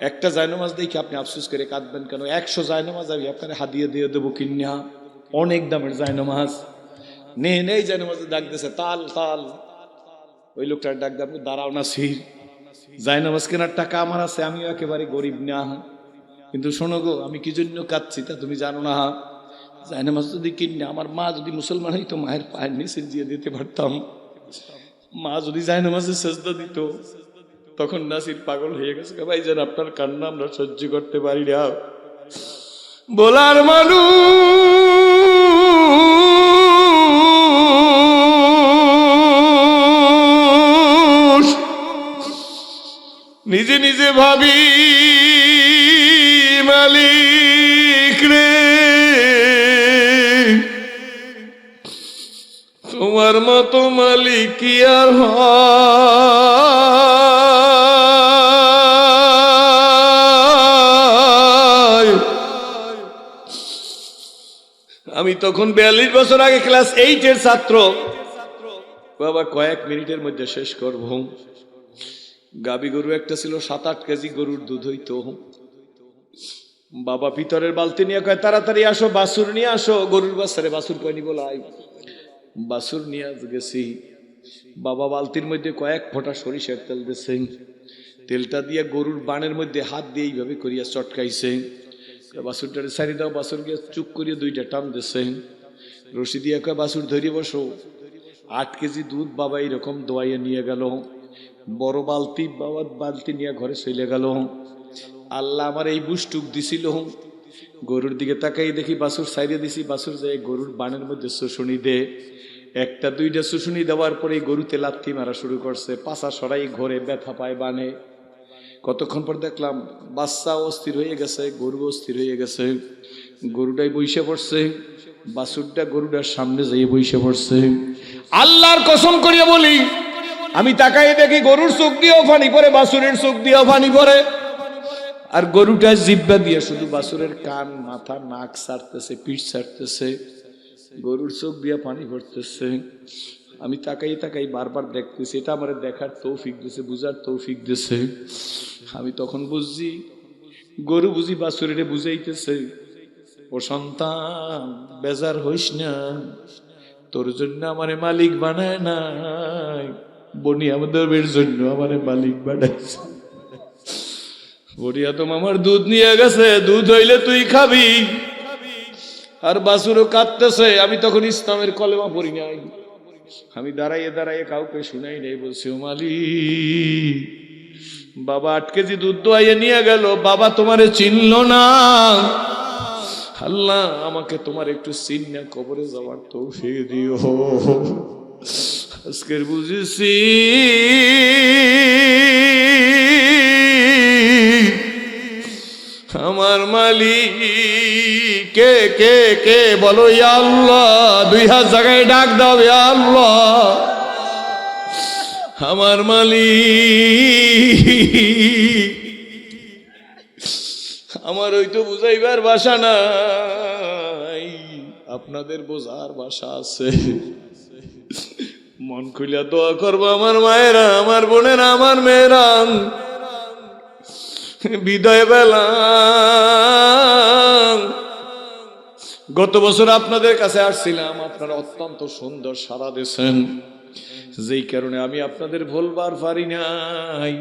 একটা যায় নামাজ দেখে আপনি আফসোস করে কাঁদবেন কেন? 100 যায় নামাজ আমি আপনার হাদিয়ে দিয়ে দেবো কিনা, অনেক দামের যায় নামাজ। নেই যায় নামাজ ডাক দিয়েছে, তাল তাল। ওই লোকটার ডাক দিয়ে, আপনি দাঁড়াও নাসির, যায় নামাজ কেনার টাকা আমার আছে, আমিও একেবারে গরিব না, কিন্তু শোনো গো আমি কি জন্য কাঁদছি তা তুমি জানো না? যায় নামাজ যদি কিনে আমার মা যদি মুসলমান হইতো, মায়ের পায়ের নিচে দিয়ে দিতে পারতাম। মা যদি যায় নামাজে সেজদা দিত, তখন নাসির পাগল হয়ে গেছে। ভাইজান আপনার কান্না আমরা সহ্য করতে পারি না, বলার মানুষ নিজে নিজে ভাবি, মালিক রে তোমার মতো মালিক কি আর হয়? আমি তখন 42 বছর আগে ক্লাস 8-এর ছাত্র। বাবা কয়েক মিনিটের মধ্যে শেষ করব। গাবি গরু একটা ছিল, 7-8 কেজি গরুর দুধ হইতো। বাবা ভিতরের বালতি নিয়ে কয়, তাড়াতাড়ি আসো, বাছুর নিয়ে আসো। গরুর বাচ্চারে বাছুর কয়নি বলাই, বাছুর নিয়ে গেছি। বাবা বালতির মধ্যে কয়েক ফোঁটা সরিষার তেল দিছে, তেলটা দিয়ে গরুর বানের মধ্যে হাত দিয়ে এইভাবে করিয়া চটকাইছে। বাছুরটারে ছাড়ি দাও, বাছুর গিয়ে চুপ করিয়া 2টা টান দিছে। রশি দিয়ে কয়, বাছুর ধরিয়ে বসো। 8 কেজি দুধ বাবা এইরকম দোয়াইয়া নিয়ে গেল। বড় বালতি বাবা বালতি নিয়ে ঘরে চলে গেল। আল্লাহ আমার এই বুসটুক দিছিল। গরুর দিকে তাকাই দেখি বাছুর ছাইড়ে দিছি, বাছুর যায় গরুর বানের মধ্যে শুশুনি দে। 1টা 2টা শুশুনি দেওয়ার পরে গরুতে লাথি মারা শুরু করছে, পাছা সরাই ঘরে ব্যথা পায় বানে। কতক্ষণ পর দেখলাম বাচ্চা অস্থির হয়ে গেছে, গরু অস্থির হয়ে গেছে। গরুটাই বইসে পড়ছে, বাছুরটা গরুটার সামনে যাইয়ে বইসে পড়ছে। আল্লাহর কসম করিয়া বলি, আমি তাকাই দেখি গরুর চোখ দিয়েও পানি পড়ে, বাছুরের চোখ দিয়েও পানি পড়ে। আর গরুটা জিব্বা দিয়ে শুধু বাছুরের কান, মাথা, নাক ছাড়তেছে, পিঠ ছাড়তেছে, গরুর চোখ দিয়ে পানি পড়তেছে। আমি তাকাই তাকাই বারবার দেখতেছি, এটা আমার দেখার তৌফিক দিছে, বুঝার তৌফিক দিছে। আমি তখন বুঝছি গরু বুঝি বাছুরের বুঝাইতেছে, ও সন্তান বেজার হইস না, তোর জন্য আমারে মালিক বানায় নাই, বনি আমাদের জন্য আমারে মালিক বানাইছে। বড়িয়া তো আমার দুধ নিয়ে গেছে, দুধ হইলে তুই খাবি। আর বাছুরও কাঁদতেছে। আমি তখন ইসলামের কলেমা পড়ি নাই, আমি দাঁড়াইয়ে দাঁড়াইয়ে কাউকে শুনাই নাই, বলছি ও মালিক, বাবা 8 কেজি দুধ দোয়াইয়ে নিয়ে গেল, বাবা তোমারে চিনল না। আল্লাহ আমাকে তোমার একটু চিন্না কবরে যাওয়ার তৌফিক দিও। আজকের বুঝেছি আমার মালিক কে কে কে বলো, ইয়া আল্লাহ। 2 হাত জায়গায় ডাক দাও, ইয়া আল্লাহ। আমার মালিক আমার ওই তো বুঝাইবার ভাষা না। আপনাদের বোঝার ভাষা আছে। মন খুলিয়া দোয়া করবো আমার মায়েরা, আমার বোনেরা, আমার মেয়েরা। বিদায় বেলা গত বছর আপনাদের কাছে আসছিলাম, আপনারা অত্যন্ত সুন্দর সাড়া দিয়েছেন, যেই কারণে আমি আপনাদের ভুলবার পারি নাই।